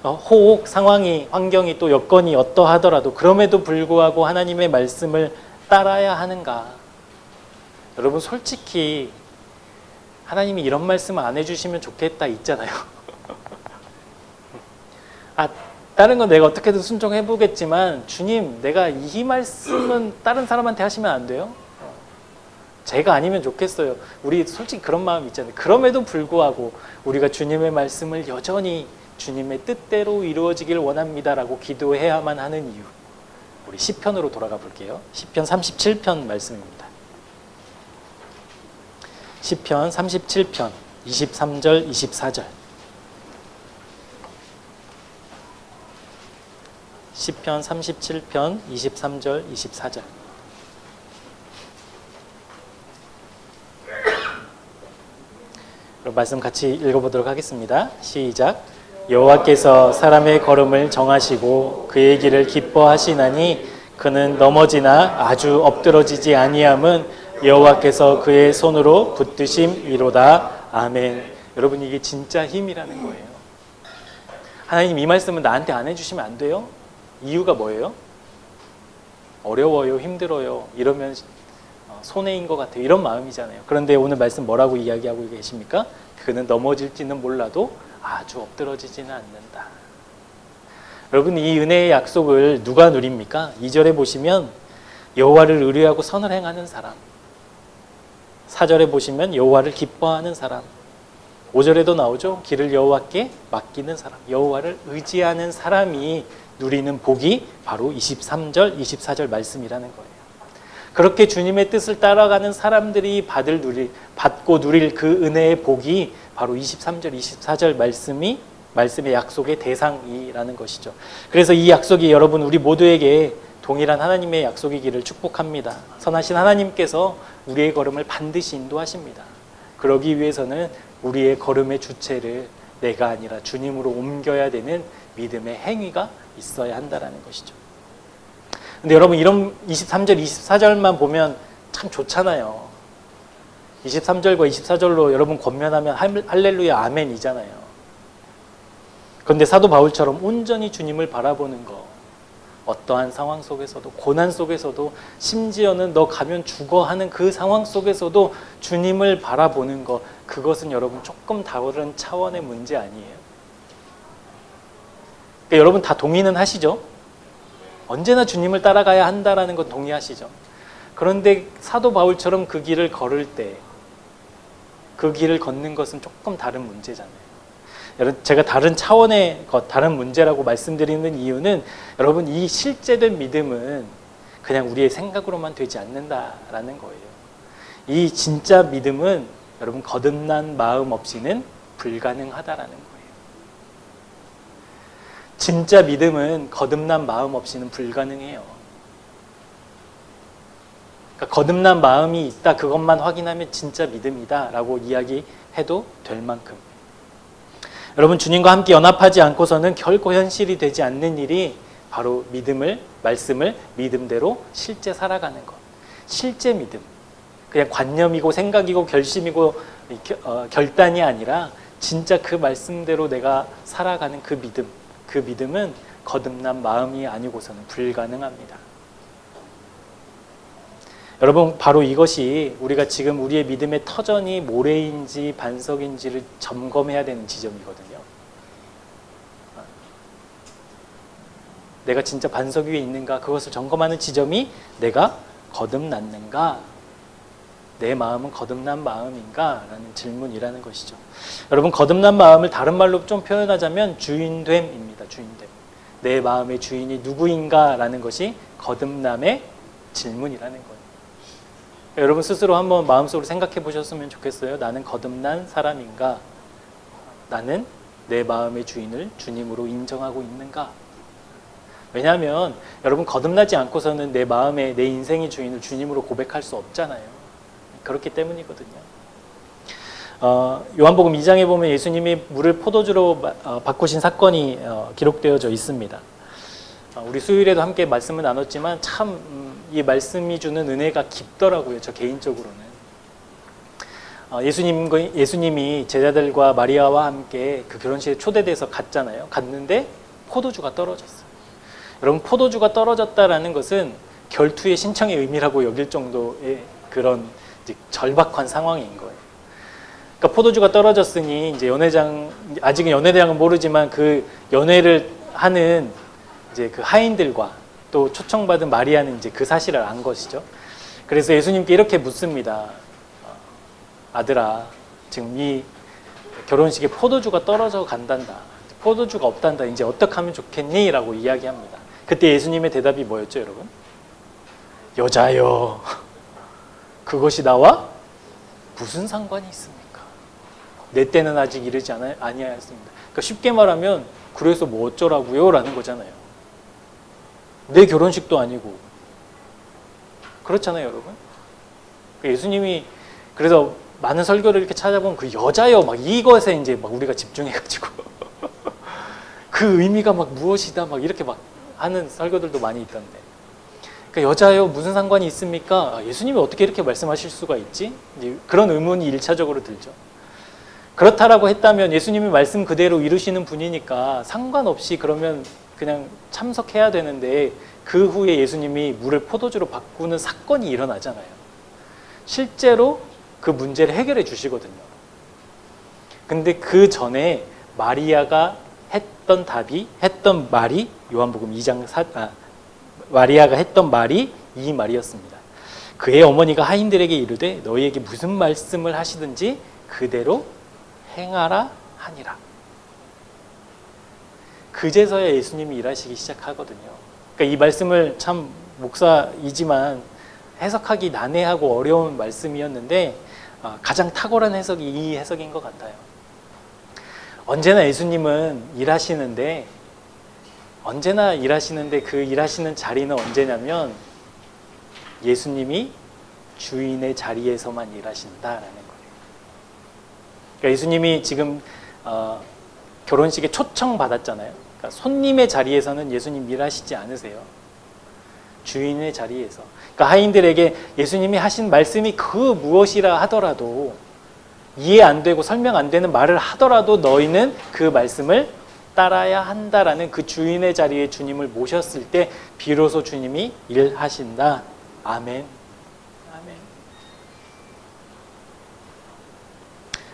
혹 상황이, 환경이 또 여건이 어떠하더라도 그럼에도 불구하고 하나님의 말씀을 따라야 하는가? 여러분 솔직히 하나님이 이런 말씀을 안 해주시면 좋겠다 있잖아요. 다른 건 내가 어떻게든 순종해보겠지만 주님 내가 이 말씀은 다른 사람한테 하시면 안 돼요? 제가 아니면 좋겠어요. 우리 솔직히 그런 마음 있잖아요. 그럼에도 불구하고 우리가 주님의 말씀을 여전히 주님의 뜻대로 이루어지길 원합니다라고 기도해야만 하는 이유, 우리 시편으로 돌아가 볼게요. 시편 37편 말씀입니다. 시편 37편 23절 24절 시편 37편 23절 24절. 그럼 말씀 같이 읽어보도록 하겠습니다. 시작. 여호와께서 사람의 걸음을 정하시고 그의 길을 기뻐하시나니 그는 넘어지나 아주 엎드러지지 아니함은 여호와께서 그의 손으로 붙드심이로다. 아멘. 여러분, 이게 진짜 힘이라는 거예요. 하나님, 이 말씀은 나한테 안 해주시면 안 돼요? 이유가 뭐예요? 어려워요, 힘들어요, 이러면 손해인 것 같아요, 이런 마음이잖아요. 그런데 오늘 말씀 뭐라고 이야기하고 계십니까? 그는 넘어질지는 몰라도 아주 엎드러지지는 않는다. 여러분, 이 은혜의 약속을 누가 누립니까? 2절에 보시면 여호와를 의뢰하고 선을 행하는 사람, 4절에 보시면 여호와를 기뻐하는 사람, 5절에도 나오죠. 길을 여호와께 맡기는 사람, 여호와를 의지하는 사람이 누리는 복이 바로 23절, 24절 말씀이라는 거예요. 그렇게 주님의 뜻을 따라가는 사람들이 받고 누릴 그 은혜의 복이 바로 23절, 24절 말씀의 약속의 대상이라는 것이죠. 그래서 이 약속이 여러분, 우리 모두에게 동일한 하나님의 약속이기를 축복합니다. 선하신 하나님께서 우리의 걸음을 반드시 인도하십니다. 그러기 위해서는 우리의 걸음의 주체를 내가 아니라 주님으로 옮겨야 되는 믿음의 행위가 있어야 한다는 것이죠. 근데 여러분, 이런 23절, 24절만 보면 참 좋잖아요. 23절과 24절로 여러분 권면하면 할렐루야 아멘이잖아요. 그런데 사도 바울처럼 온전히 주님을 바라보는 거, 어떠한 상황 속에서도, 고난 속에서도, 심지어는 너 가면 죽어 하는 그 상황 속에서도 주님을 바라보는 거, 그것은 여러분 조금 다른 차원의 문제 아니에요? 그러니까 여러분 다 동의는 하시죠? 언제나 주님을 따라가야 한다라는 건 동의하시죠? 그런데 사도 바울처럼 그 길을 걸을 때 그 길을 걷는 것은 조금 다른 문제잖아요. 여러분, 제가 다른 차원의 것, 다른 문제라고 말씀드리는 이유는 여러분, 이 실제된 믿음은 그냥 우리의 생각으로만 되지 않는다라는 거예요. 이 진짜 믿음은 여러분, 거듭난 마음 없이는 불가능하다라는 거예요. 진짜 믿음은 거듭난 마음 없이는 불가능해요. 그러니까 거듭난 마음이 있다, 그것만 확인하면 진짜 믿음이다 라고 이야기해도 될 만큼, 여러분, 주님과 함께 연합하지 않고서는 결코 현실이 되지 않는 일이 바로 말씀을 믿음대로 실제 살아가는 것. 실제 믿음, 그냥 관념이고 생각이고 결심이고 결단이 아니라 진짜 그 말씀대로 내가 살아가는 그 믿음은 거듭난 마음이 아니고서는 불가능합니다. 여러분, 바로 이것이 우리가 지금 우리의 믿음의 터전이 모래인지 반석인지를 점검해야 되는 지점이거든요. 내가 진짜 반석 위에 있는가, 그것을 점검하는 지점이 내가 거듭났는가, 내 마음은 거듭난 마음인가 라는 질문이라는 것이죠. 여러분, 거듭난 마음을 다른 말로 좀 표현하자면 주인됨입니다. 주인됨. 내 마음의 주인이 누구인가 라는 것이 거듭남의 질문이라는 거예요. 여러분 스스로 한번 마음속으로 생각해 보셨으면 좋겠어요. 나는 거듭난 사람인가? 나는 내 마음의 주인을 주님으로 인정하고 있는가? 왜냐하면 여러분, 거듭나지 않고서는 내 마음의, 내 인생의 주인을 주님으로 고백할 수 없잖아요. 그렇기 때문이거든요. 요한복음 2장에 보면 예수님이 물을 포도주로 바꾸신 사건이 기록되어져 있습니다. 우리 수요일에도 함께 말씀을 나눴지만 참 이 말씀이 주는 은혜가 깊더라고요. 저 개인적으로는. 예수님이 제자들과 마리아와 함께 그 결혼식에 초대돼서 갔잖아요. 갔는데 포도주가 떨어졌어요. 여러분, 포도주가 떨어졌다라는 것은 결투의 신청의 의미라고 여길 정도의 그런 절박한 상황인 거예요. 그러니까 포도주가 떨어졌으니 이제 아직은 연회장은 모르지만 그 연회를 하는 이제 그 하인들과 또 초청받은 마리아는 이제 그 사실을 안 것이죠. 그래서 예수님께 이렇게 묻습니다. 아들아, 지금 이 결혼식에 포도주가 떨어져 간단다. 포도주가 없단다. 이제 어떻게 하면 좋겠니? 라고 이야기합니다. 그때 예수님의 대답이 뭐였죠, 여러분? 여자여, 그것이 나와 무슨 상관이 있습니까? 내 때는 아직 이르지 아니하였습니다. 그러니까 쉽게 말하면 그래서 뭐 어쩌라고요? 라는 거잖아요. 내 결혼식도 아니고. 그렇잖아요, 여러분. 예수님이 그래서 많은 설교를 이렇게 찾아보면 그 여자여 막 이것에 이제 막 우리가 집중해가지고 그 의미가 막 무엇이다 막 이렇게 막 하는 설교들도 많이 있던데. 그러니까 여자여 무슨 상관이 있습니까? 예수님이 어떻게 이렇게 말씀하실 수가 있지? 이제 그런 의문이 1차적으로 들죠. 그렇다라고 했다면 예수님이 말씀 그대로 이루시는 분이니까 상관없이 그러면 그냥 참석해야 되는데 그 후에 예수님이 물을 포도주로 바꾸는 사건이 일어나잖아요. 실제로 그 문제를 해결해 주시거든요. 근데 그 전에 마리아가 했던 말이 요한복음 2장 마리아가 했던 말이 이 말이었습니다. 그의 어머니가 하인들에게 이르되 너희에게 무슨 말씀을 하시든지 그대로 행하라 하니라. 그제서야 예수님이 일하시기 시작하거든요. 그러니까 이 말씀을 참 목사이지만 해석하기 난해하고 어려운 말씀이었는데 가장 탁월한 해석이 이 해석인 것 같아요. 언제나 예수님은 일하시는데 그 일하시는 자리는 언제냐면 예수님이 주인의 자리에서만 일하신다라는 거예요. 그러니까 예수님이 지금 결혼식에 초청받았잖아요. 그러니까 손님의 자리에서는 예수님 일하시지 않으세요. 주인의 자리에서. 그러니까 하인들에게 예수님이 하신 말씀이 그 무엇이라 하더라도 이해 안 되고 설명 안 되는 말을 하더라도 너희는 그 말씀을 따라야 한다라는 그 주인의 자리에 주님을 모셨을 때 비로소 주님이 일하신다. 아멘. 아멘.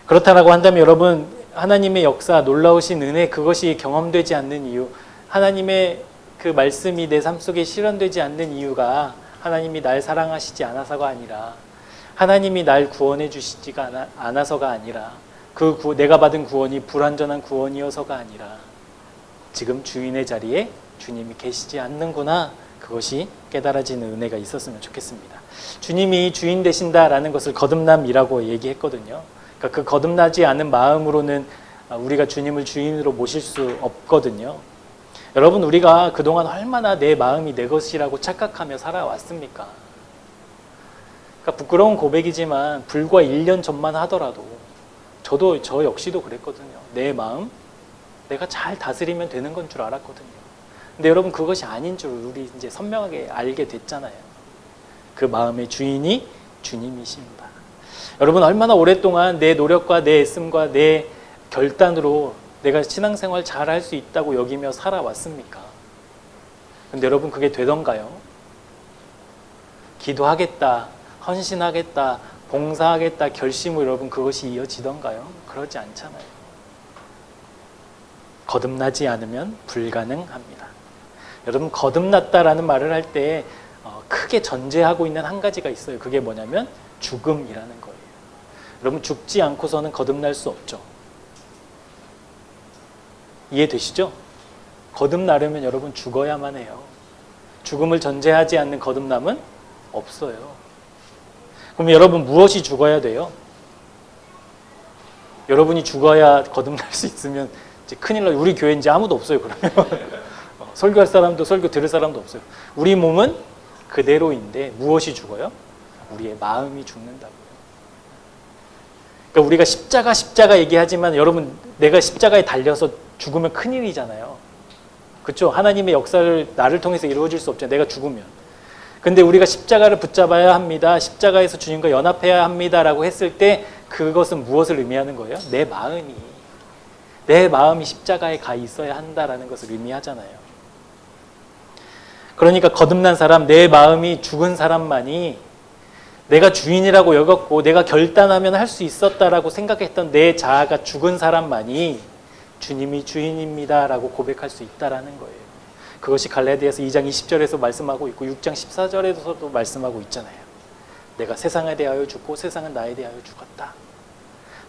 그렇다라고 한다면 여러분, 하나님의 역사, 놀라우신 은혜, 그것이 경험되지 않는 이유, 하나님의 그 말씀이 내 삶 속에 실현되지 않는 이유가 하나님이 날 사랑하시지 않아서가 아니라, 하나님이 날 구원해 주시지가 않아서가 아니라, 내가 받은 구원이 불완전한 구원이어서가 아니라 지금 주인의 자리에 주님이 계시지 않는구나. 그것이 깨달아지는 은혜가 있었으면 좋겠습니다. 주님이 주인 되신다라는 것을 거듭남이라고 얘기했거든요. 그러니까 그 거듭나지 않은 마음으로는 우리가 주님을 주인으로 모실 수 없거든요. 여러분, 우리가 그동안 얼마나 내 마음이 내 것이라고 착각하며 살아왔습니까? 그러니까 부끄러운 고백이지만 불과 1년 전만 하더라도 저 역시도 그랬거든요. 내 마음 내가 잘 다스리면 되는 건 줄 알았거든요. 근데 여러분, 그것이 아닌 줄 우리 이제 선명하게 알게 됐잖아요. 그 마음의 주인이 주님이십니다. 여러분, 얼마나 오랫동안 내 노력과 내 애씀과 내 결단으로 내가 신앙생활 잘 할 수 있다고 여기며 살아왔습니까? 근데 여러분, 그게 되던가요? 기도하겠다, 헌신하겠다, 봉사하겠다 결심으로 여러분 그것이 이어지던가요? 그러지 않잖아요. 거듭나지 않으면 불가능합니다. 여러분, 거듭났다라는 말을 할 때 크게 전제하고 있는 한 가지가 있어요. 그게 뭐냐면 죽음이라는 거예요. 여러분, 죽지 않고서는 거듭날 수 없죠. 이해되시죠? 거듭나려면 여러분 죽어야만 해요. 죽음을 전제하지 않는 거듭남은 없어요. 그럼 여러분, 무엇이 죽어야 돼요? 여러분이 죽어야 거듭날 수 있으면 이제 큰일 나요. 우리 교회 이제 아무도 없어요, 그러면. 설교할 사람도 설교 들을 사람도 없어요. 우리 몸은 그대로인데 무엇이 죽어요? 우리의 마음이 죽는다고요. 그러니까 우리가 십자가 얘기하지만 여러분, 내가 십자가에 달려서 죽으면 큰일이잖아요. 그렇죠? 하나님의 역사를 나를 통해서 이루어질 수 없잖아요. 내가 죽으면. 근데 우리가 십자가를 붙잡아야 합니다. 십자가에서 주님과 연합해야 합니다라고 했을 때 그것은 무엇을 의미하는 거예요? 내 마음이 십자가에 가 있어야 한다라는 것을 의미하잖아요. 그러니까 거듭난 사람, 내 마음이 죽은 사람만이 내가 주인이라고 여겼고 내가 결단하면 할 수 있었다라고 생각했던 내 자아가 죽은 사람만이 주님이 주인입니다라고 고백할 수 있다라는 거예요. 그것이 갈라디아서 2장 20절에서 말씀하고 있고 6장 14절에서도 말씀하고 있잖아요. 내가 세상에 대하여 죽고 세상은 나에 대하여 죽었다.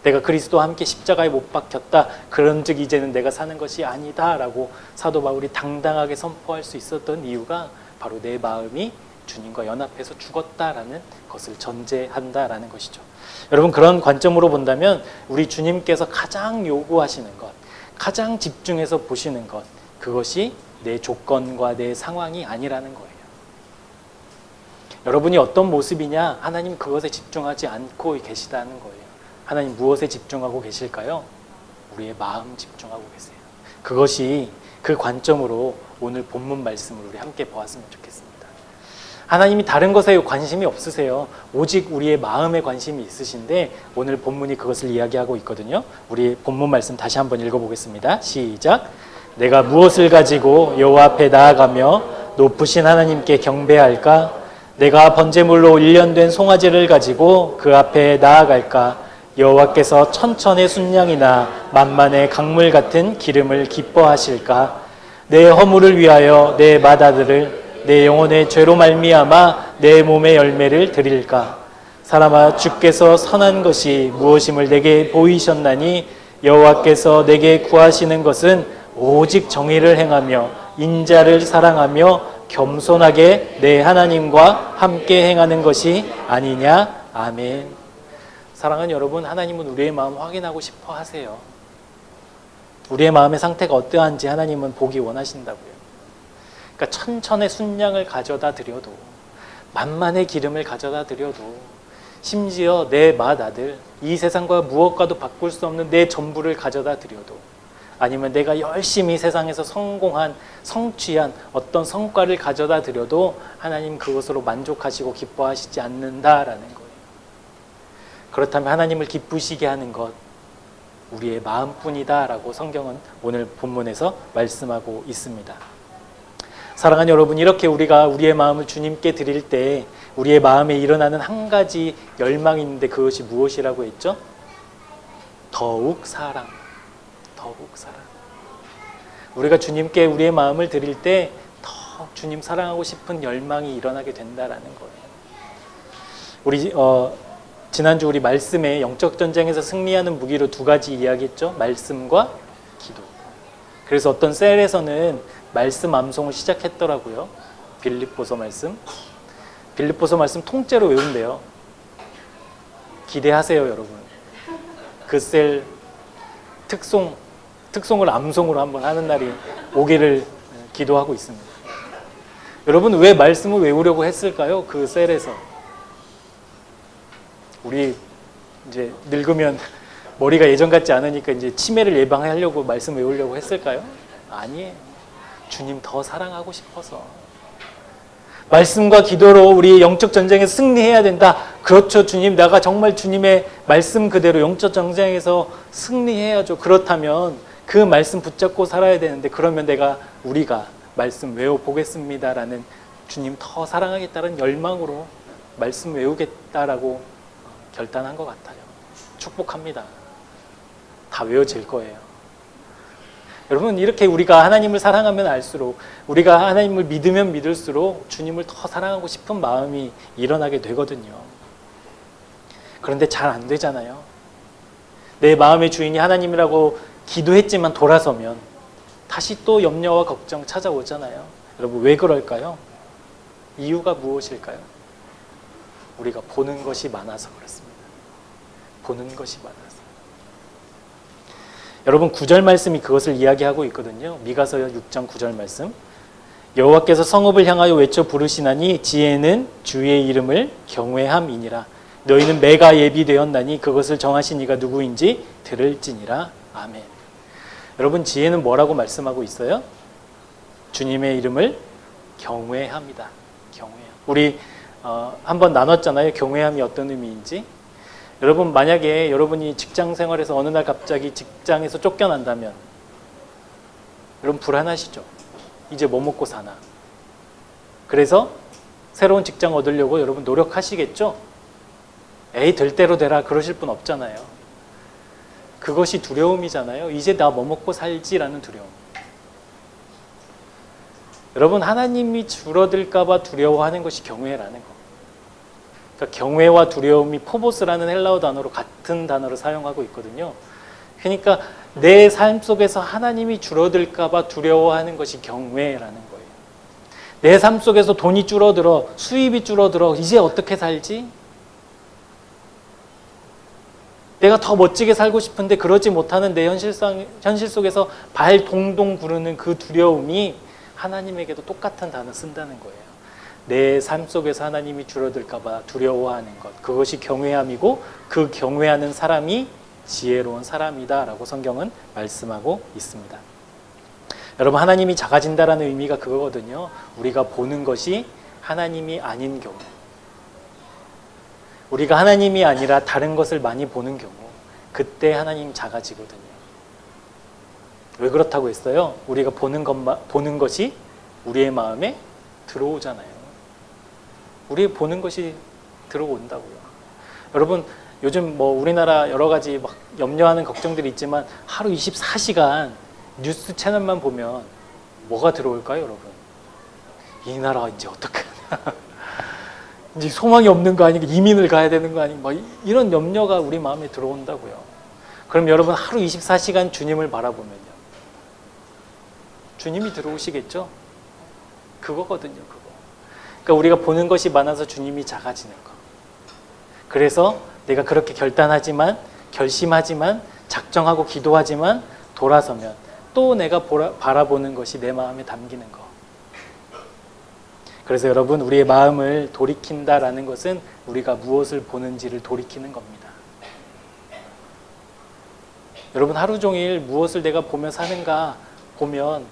내가 그리스도와 함께 십자가에 못 박혔다. 그런즉 이제는 내가 사는 것이 아니다 라고 사도 바울이 당당하게 선포할 수 있었던 이유가 바로 내 마음이 주님과 연합해서 죽었다라는 것을 전제한다라는 것이죠. 여러분, 그런 관점으로 본다면 우리 주님께서 가장 요구하시는 것, 가장 집중해서 보시는 것, 그것이 내 조건과 내 상황이 아니라는 거예요. 여러분이 어떤 모습이냐? 하나님 그것에 집중하지 않고 계시다는 거예요. 하나님 무엇에 집중하고 계실까요? 우리의 마음 집중하고 계세요. 그것이 그 관점으로 오늘 본문 말씀을 우리 함께 보았으면 좋겠습니다. 하나님이 다른 것에 관심이 없으세요. 오직 우리의 마음에 관심이 있으신데 오늘 본문이 그것을 이야기하고 있거든요. 우리 본문 말씀 다시 한번 읽어보겠습니다. 시작. 내가 무엇을 가지고 여호와 앞에 나아가며 높으신 하나님께 경배할까? 내가 번제물로 1년 된 송아지를 가지고 그 앞에 나아갈까? 여호와께서 천천의 순양이나 만만의 강물 같은 기름을 기뻐하실까? 내 허물을 위하여 내 맏아들을 내 영혼의 죄로 말미암아 내 몸의 열매를 드릴까? 사람아, 주께서 선한 것이 무엇임을 내게 보이셨나니 여호와께서 내게 구하시는 것은 오직 정의를 행하며 인자를 사랑하며 겸손하게 내 하나님과 함께 행하는 것이 아니냐? 아멘. 사랑하는 여러분, 하나님은 우리의 마음 확인하고 싶어 하세요. 우리의 마음의 상태가 어떠한지 하나님은 보기 원하신다고요. 그러니까 천천의 순양을 가져다 드려도, 만만의 기름을 가져다 드려도, 심지어 내 맏아들, 이 세상과 무엇과도 바꿀 수 없는 내 전부를 가져다 드려도, 아니면 내가 열심히 세상에서 성공한, 성취한 어떤 성과를 가져다 드려도 하나님 그것으로 만족하시고 기뻐하시지 않는다라는 거예요. 그렇다면 하나님을 기쁘시게 하는 것, 우리의 마음뿐이다라고 성경은 오늘 본문에서 말씀하고 있습니다. 사랑하는 여러분, 이렇게 우리가 우리의 마음을 주님께 드릴 때 우리의 마음에 일어나는 한 가지 열망이 있는데 그것이 무엇이라고 했죠? 더욱 사랑. 더욱 사랑. 우리가 주님께 우리의 마음을 드릴 때 더 주님 사랑하고 싶은 열망이 일어나게 된다라는 거예요. 우리 지난주 우리 말씀에 영적 전쟁에서 승리하는 무기로 두 가지 이야기했죠. 말씀과 기도. 그래서 어떤 셀에서는 말씀 암송을 시작했더라고요. 빌립보서 말씀. 빌립보서 말씀 통째로 외운대요. 기대하세요, 여러분. 그 셀 특송을 암송으로 한번 하는 날이 오기를 기도하고 있습니다. 여러분, 왜 말씀을 외우려고 했을까요? 그 셀에서. 우리 이제 늙으면 머리가 예전 같지 않으니까 이제 치매를 예방하려고 말씀 외우려고 했을까요? 아니에요. 주님 더 사랑하고 싶어서. 말씀과 기도로 우리 영적 전쟁에서 승리해야 된다. 그렇죠, 주님. 내가 정말 주님의 말씀 그대로 영적 전쟁에서 승리해야죠. 그렇다면 그 말씀 붙잡고 살아야 되는데, 그러면 우리가 말씀 외워보겠습니다라는 주님 더 사랑하겠다는 열망으로 말씀 외우겠다라고 결단한 것 같아요. 축복합니다. 다 외워질 거예요. 여러분, 이렇게 우리가 하나님을 사랑하면 알수록, 우리가 하나님을 믿으면 믿을수록 주님을 더 사랑하고 싶은 마음이 일어나게 되거든요. 그런데 잘 안 되잖아요. 내 마음의 주인이 하나님이라고 기도했지만 돌아서면 다시 또 염려와 걱정 찾아오잖아요. 여러분, 왜 그럴까요? 이유가 무엇일까요? 우리가 보는 것이 많아서 그렇습니다. 보는 것이 많아서. 여러분, 9절 말씀이 그것을 이야기하고 있거든요. 미가서 6장 9절 말씀. 여호와께서 성읍을 향하여 외쳐 부르시나니 지혜는 주의 이름을 경외함이니라. 너희는 매가 예비되었나니 그것을 정하신 이가 누구인지 들을지니라. 아멘. 여러분, 지혜는 뭐라고 말씀하고 있어요? 주님의 이름을 경외합니다. 경외함. 우리 한번 나눴잖아요. 경외함이 어떤 의미인지. 여러분, 만약에 여러분이 직장 생활에서 어느 날 갑자기 직장에서 쫓겨난다면 여러분 불안하시죠? 이제 뭐 먹고 사나? 그래서 새로운 직장 얻으려고 여러분 노력하시겠죠? 에이, 될 대로 되라 그러실 분 없잖아요. 그것이 두려움이잖아요. 이제 나 뭐 먹고 살지라는 두려움. 여러분, 하나님이 줄어들까 봐 두려워하는 것이 경외라는 거. 그러니까 경외와 두려움이 포보스라는 헬라어 단어로 같은 단어를 사용하고 있거든요. 그러니까 내 삶 속에서 하나님이 줄어들까 봐 두려워하는 것이 경외라는 거예요. 내 삶 속에서 돈이 줄어들어, 수입이 줄어들어, 이제 어떻게 살지? 내가 더 멋지게 살고 싶은데 그러지 못하는 내 현실 속에서 발 동동 구르는 그 두려움이 하나님에게도 똑같은 단어 쓴다는 거예요. 내 삶 속에서 하나님이 줄어들까 봐 두려워하는 것, 그것이 경외함이고 그 경외하는 사람이 지혜로운 사람이다 라고 성경은 말씀하고 있습니다. 여러분, 하나님이 작아진다라는 의미가 그거거든요. 우리가 보는 것이 하나님이 아닌 경우, 우리가 하나님이 아니라 다른 것을 많이 보는 경우, 그때 하나님 작아지거든요. 왜 그렇다고 했어요? 우리가 보는 것이 우리의 마음에 들어오잖아요. 우리의 보는 것이 들어온다고요. 여러분, 요즘 뭐 우리나라 여러 가지 막 염려하는 걱정들이 있지만 하루 24시간 뉴스 채널만 보면 뭐가 들어올까요, 여러분? 이 나라가 이제 어떡하냐. 이제 소망이 없는 거 아니고 이민을 가야 되는 거 아니고 막 이런 염려가 우리 마음에 들어온다고요. 그럼 여러분, 하루 24시간 주님을 바라보면요, 주님이 들어오시겠죠? 그거거든요, 그거. 그러니까 우리가 보는 것이 많아서 주님이 작아지는 거. 그래서 내가 그렇게 결심하지만 작정하고 기도하지만 돌아서면 또 내가 바라보는 것이 내 마음에 담기는 거. 그래서 여러분, 우리의 마음을 돌이킨다라는 것은 우리가 무엇을 보는지를 돌이키는 겁니다. 여러분, 하루 종일 무엇을 내가 보며 사는가 보면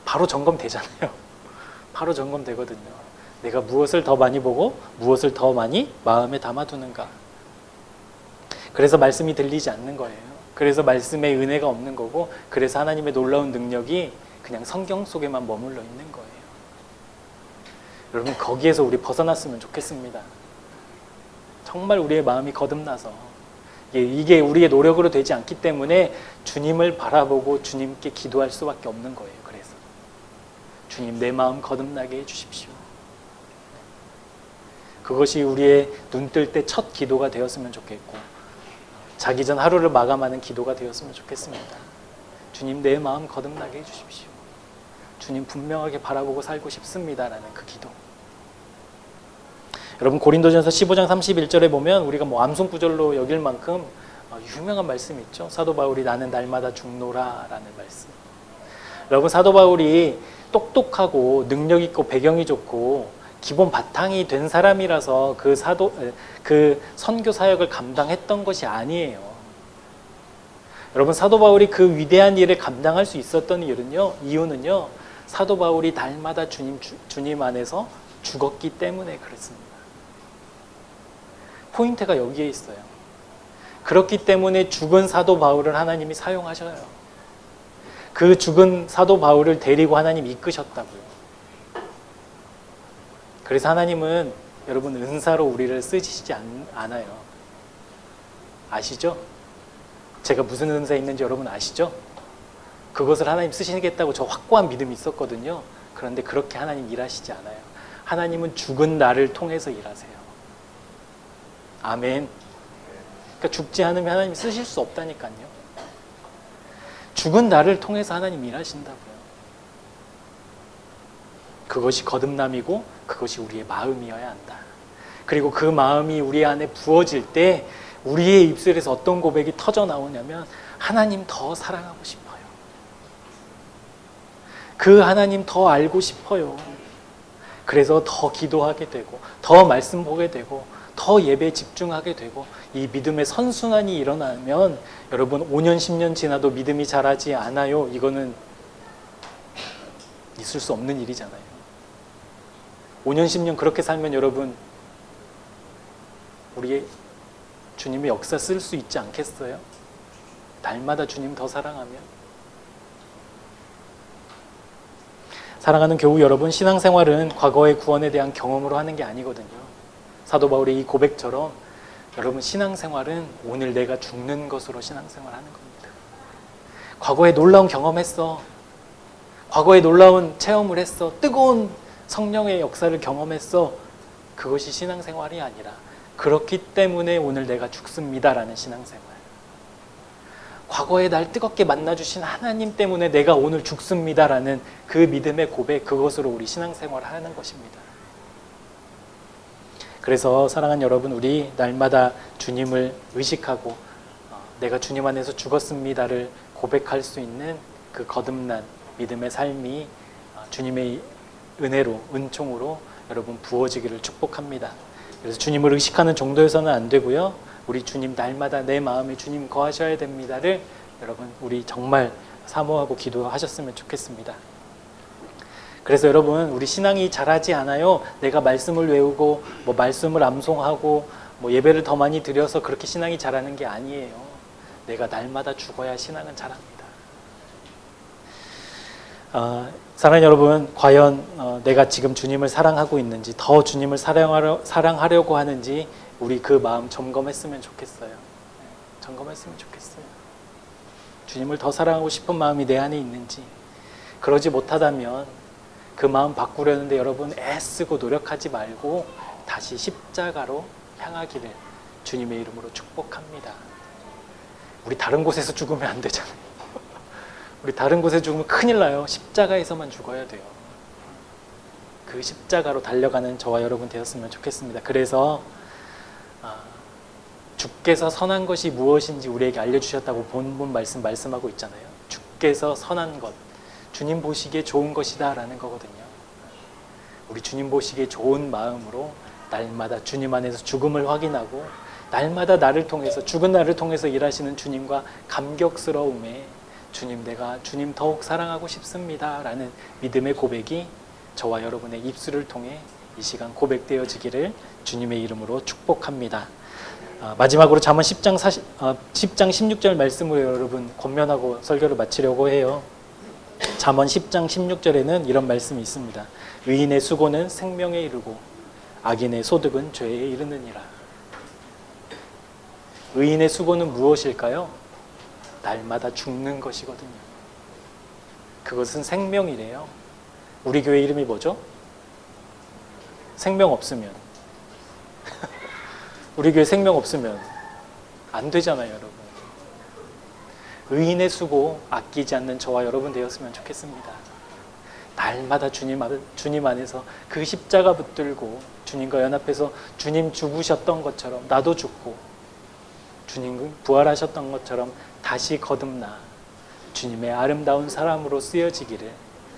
바로 점검되잖아요. 바로 점검되거든요. 내가 무엇을 더 많이 보고 무엇을 더 많이 마음에 담아두는가. 그래서 말씀이 들리지 않는 거예요. 그래서 말씀의 은혜가 없는 거고, 그래서 하나님의 놀라운 능력이 그냥 성경 속에만 머물러 있는 거예요. 여러분, 거기에서 우리 벗어났으면 좋겠습니다. 정말 우리의 마음이 거듭나서, 이게 우리의 노력으로 되지 않기 때문에 주님을 바라보고 주님께 기도할 수밖에 없는 거예요. 그래서 주님, 내 마음 거듭나게 해주십시오. 그것이 우리의 눈 뜰 때 첫 기도가 되었으면 좋겠고, 자기 전 하루를 마감하는 기도가 되었으면 좋겠습니다. 주님, 내 마음 거듭나게 해주십시오. 주님, 분명하게 바라보고 살고 싶습니다라는 그 기도. 여러분, 고린도전서 15장 31절에 보면 우리가 뭐 암송구절로 여길 만큼 유명한 말씀이 있죠. 사도 바울이 나는 날마다 죽노라라는 말씀. 여러분, 사도 바울이 똑똑하고 능력 있고 배경이 좋고 기본 바탕이 된 사람이라서 그 선교 사역을 감당했던 것이 아니에요. 여러분, 사도 바울이 그 위대한 일을 감당할 수 있었던 이유는요, 사도 바울이 날마다 주님 안에서 죽었기 때문에 그렇습니다. 포인트가 여기에 있어요. 그렇기 때문에 죽은 사도 바울을 하나님이 사용하셔요. 그 죽은 사도 바울을 데리고 하나님 이끄셨다고요. 그래서 하나님은 여러분, 은사로 우리를 쓰시지 않아요. 아시죠? 제가 무슨 은사 있는지 여러분 아시죠? 그것을 하나님 쓰시겠다고 저 확고한 믿음이 있었거든요. 그런데 그렇게 하나님 일하시지 않아요. 하나님은 죽은 나를 통해서 일하세요. 아멘. 그러니까 죽지 않으면 하나님 쓰실 수 없다니까요. 죽은 나를 통해서 하나님 일하신다고요. 그것이 거듭남이고 그것이 우리의 마음이어야 한다. 그리고 그 마음이 우리 안에 부어질 때 우리의 입술에서 어떤 고백이 터져 나오냐면, 하나님 더 사랑하고 싶어요. 그 하나님 더 알고 싶어요. 그래서 더 기도하게 되고, 더 말씀 보게 되고, 더 예배에 집중하게 되고, 이 믿음의 선순환이 일어나면 여러분, 5년 10년 지나도 믿음이 자라지 않아요. 이거는 있을 수 없는 일이잖아요. 5년 10년 그렇게 살면 여러분, 우리의 주님의 역사 쓸 수 있지 않겠어요? 날마다 주님 더 사랑하면. 사랑하는 교우 여러분, 신앙생활은 과거의 구원에 대한 경험으로 하는 게 아니거든요. 사도 바울의 이 고백처럼 여러분, 신앙생활은 오늘 내가 죽는 것으로 신앙생활하는 겁니다. 과거에 놀라운 경험했어. 과거에 놀라운 체험을 했어. 뜨거운 성령의 역사를 경험했어. 그것이 신앙생활이 아니라, 그렇기 때문에 오늘 내가 죽습니다라는 신앙생활. 과거에 날 뜨겁게 만나주신 하나님 때문에 내가 오늘 죽습니다라는 그 믿음의 고백, 그것으로 우리 신앙생활을 하는 것입니다. 그래서 사랑하는 여러분, 우리 날마다 주님을 의식하고 내가 주님 안에서 죽었습니다를 고백할 수 있는 그 거듭난 믿음의 삶이 주님의 은혜로, 은총으로 여러분 부어지기를 축복합니다. 그래서 주님을 의식하는 정도에서는 안 되고요. 우리 주님 날마다 내 마음에 주님 거하셔야 됩니다를 여러분 우리 정말 사모하고 기도하셨으면 좋겠습니다. 그래서 여러분 우리 신앙이 자라지 않아요. 내가 말씀을 외우고 뭐 말씀을 암송하고 뭐 예배를 더 많이 드려서 그렇게 신앙이 자라는 게 아니에요. 내가 날마다 죽어야 신앙은 자랍니다. 사랑하는 여러분, 과연 내가 지금 주님을 사랑하고 있는지, 더 주님을 사랑하려고 하는지 우리 그 마음 점검했으면 좋겠어요. 점검했으면 좋겠어요. 주님을 더 사랑하고 싶은 마음이 내 안에 있는지. 그러지 못하다면 그 마음 바꾸려는데 여러분 애쓰고 노력하지 말고 다시 십자가로 향하기를 주님의 이름으로 축복합니다. 우리 다른 곳에서 죽으면 안 되잖아요. 우리 다른 곳에 죽으면 큰일 나요. 십자가에서만 죽어야 돼요. 그 십자가로 달려가는 저와 여러분 되었으면 좋겠습니다. 그래서 주께서 선한 것이 무엇인지 우리에게 알려주셨다고 본문 말씀하고 있잖아요. 주께서 선한 것, 주님 보시기에 좋은 것이다 라는 거거든요. 우리 주님 보시기에 좋은 마음으로 날마다 주님 안에서 죽음을 확인하고 날마다 나를 통해서, 죽은 나를 통해서 일하시는 주님과 감격스러움에 주님, 내가 주님 더욱 사랑하고 싶습니다 라는 믿음의 고백이 저와 여러분의 입술을 통해 이 시간 고백되어지기를 주님의 이름으로 축복합니다. 마지막으로 잠언 10장 16절 말씀으로 여러분 권면하고 설교를 마치려고 해요. 잠언 10장 16절에는 이런 말씀이 있습니다. 의인의 수고는 생명에 이르고 악인의 소득은 죄에 이르느니라. 의인의 수고는 무엇일까요? 날마다 죽는 것이거든요. 그것은 생명이래요. 우리 교회 이름이 뭐죠? 생명 없으면. 우리 교회 생명 없으면 안 되잖아요, 여러분. 의인의 수고 아끼지 않는 저와 여러분 되었으면 좋겠습니다. 날마다 주님 안에서 그 십자가 붙들고 주님과 연합해서 주님 죽으셨던 것처럼 나도 죽고 주님 부활하셨던 것처럼 다시 거듭나 주님의 아름다운 사람으로 쓰여지기를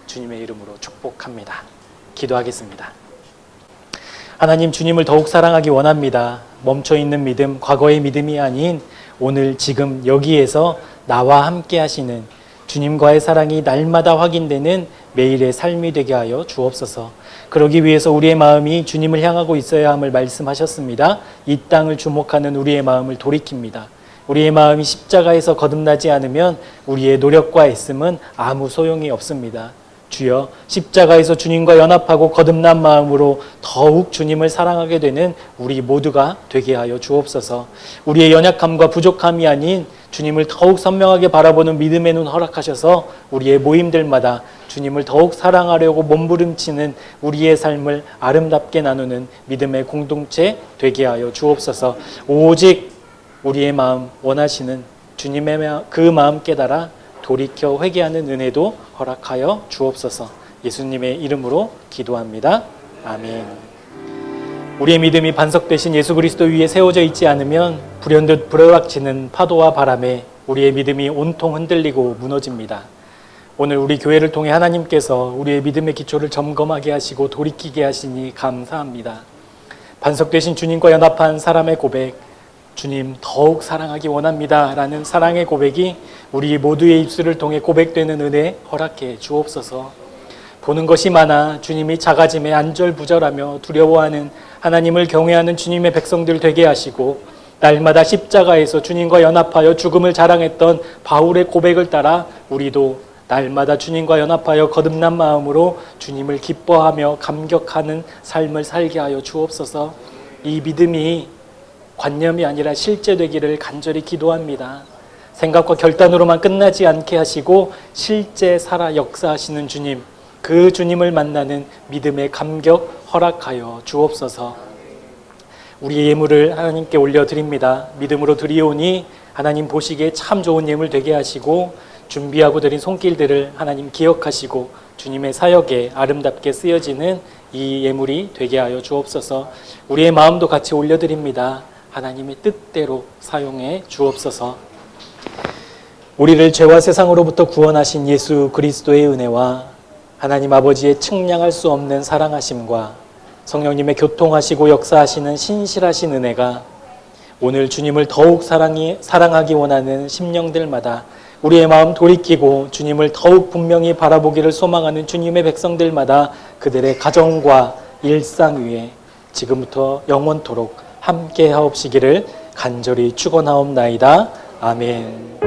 주님의 이름으로 축복합니다. 기도하겠습니다. 하나님, 주님을 더욱 사랑하기 원합니다. 멈춰있는 믿음, 과거의 믿음이 아닌 오늘 지금 여기에서 나와 함께 하시는 주님과의 사랑이 날마다 확인되는 매일의 삶이 되게 하여 주옵소서. 그러기 위해서 우리의 마음이 주님을 향하고 있어야 함을 말씀하셨습니다. 이 땅을 주목하는 우리의 마음을 돌이킵니다. 우리의 마음이 십자가에서 거듭나지 않으면 우리의 노력과 애씀은 아무 소용이 없습니다. 주여, 십자가에서 주님과 연합하고 거듭난 마음으로 더욱 주님을 사랑하게 되는 우리 모두가 되게 하여 주옵소서. 우리의 연약함과 부족함이 아닌 주님을 더욱 선명하게 바라보는 믿음의 눈 허락하셔서 우리의 모임들마다 주님을 더욱 사랑하려고 몸부림치는 우리의 삶을 아름답게 나누는 믿음의 공동체 되게 하여 주옵소서. 오직 우리의 마음 원하시는 주님의 그 마음 깨달아 돌이켜 회개하는 은혜도 허락하여 주옵소서. 예수님의 이름으로 기도합니다. 아멘. 우리의 믿음이 반석되신 예수 그리스도 위에 세워져 있지 않으면 불현듯 부르락치는 파도와 바람에 우리의 믿음이 온통 흔들리고 무너집니다. 오늘 우리 교회를 통해 하나님께서 우리의 믿음의 기초를 점검하게 하시고 돌이키게 하시니 감사합니다. 반석되신 주님과 연합한 사람의 고백, 주님 더욱 사랑하기 원합니다 라는 사랑의 고백이 우리 모두의 입술을 통해 고백되는 은혜 허락해 주옵소서. 보는 것이 많아 주님이 작아짐에 안절부절하며 두려워하는 하나님을 경외하는 주님의 백성들 되게 하시고, 날마다 십자가에서 주님과 연합하여 죽음을 자랑했던 바울의 고백을 따라 우리도 날마다 주님과 연합하여 거듭난 마음으로 주님을 기뻐하며 감격하는 삶을 살게 하여 주옵소서. 이 믿음이 관념이 아니라 실제되기를 간절히 기도합니다. 생각과 결단으로만 끝나지 않게 하시고 실제 살아 역사하시는 주님, 그 주님을 만나는 믿음의 감격 허락하여 주옵소서. 우리의 예물을 하나님께 올려드립니다. 믿음으로 드리오니 하나님 보시기에 참 좋은 예물 되게 하시고 준비하고 드린 손길들을 하나님 기억하시고 주님의 사역에 아름답게 쓰여지는 이 예물이 되게 하여 주옵소서. 우리의 마음도 같이 올려드립니다. 하나님의 뜻대로 사용해 주옵소서. 우리를 죄와 세상으로부터 구원하신 예수 그리스도의 은혜와 하나님 아버지의 측량할 수 없는 사랑하심과 성령님의 교통하시고 역사하시는 신실하신 은혜가 오늘 주님을 더욱 사랑하기 원하는 심령들마다 우리의 마음 돌이키고 주님을 더욱 분명히 바라보기를 소망하는 주님의 백성들마다 그들의 가정과 일상 위에 지금부터 영원토록 함께 하옵시기를 간절히 축원하옵나이다. 아멘.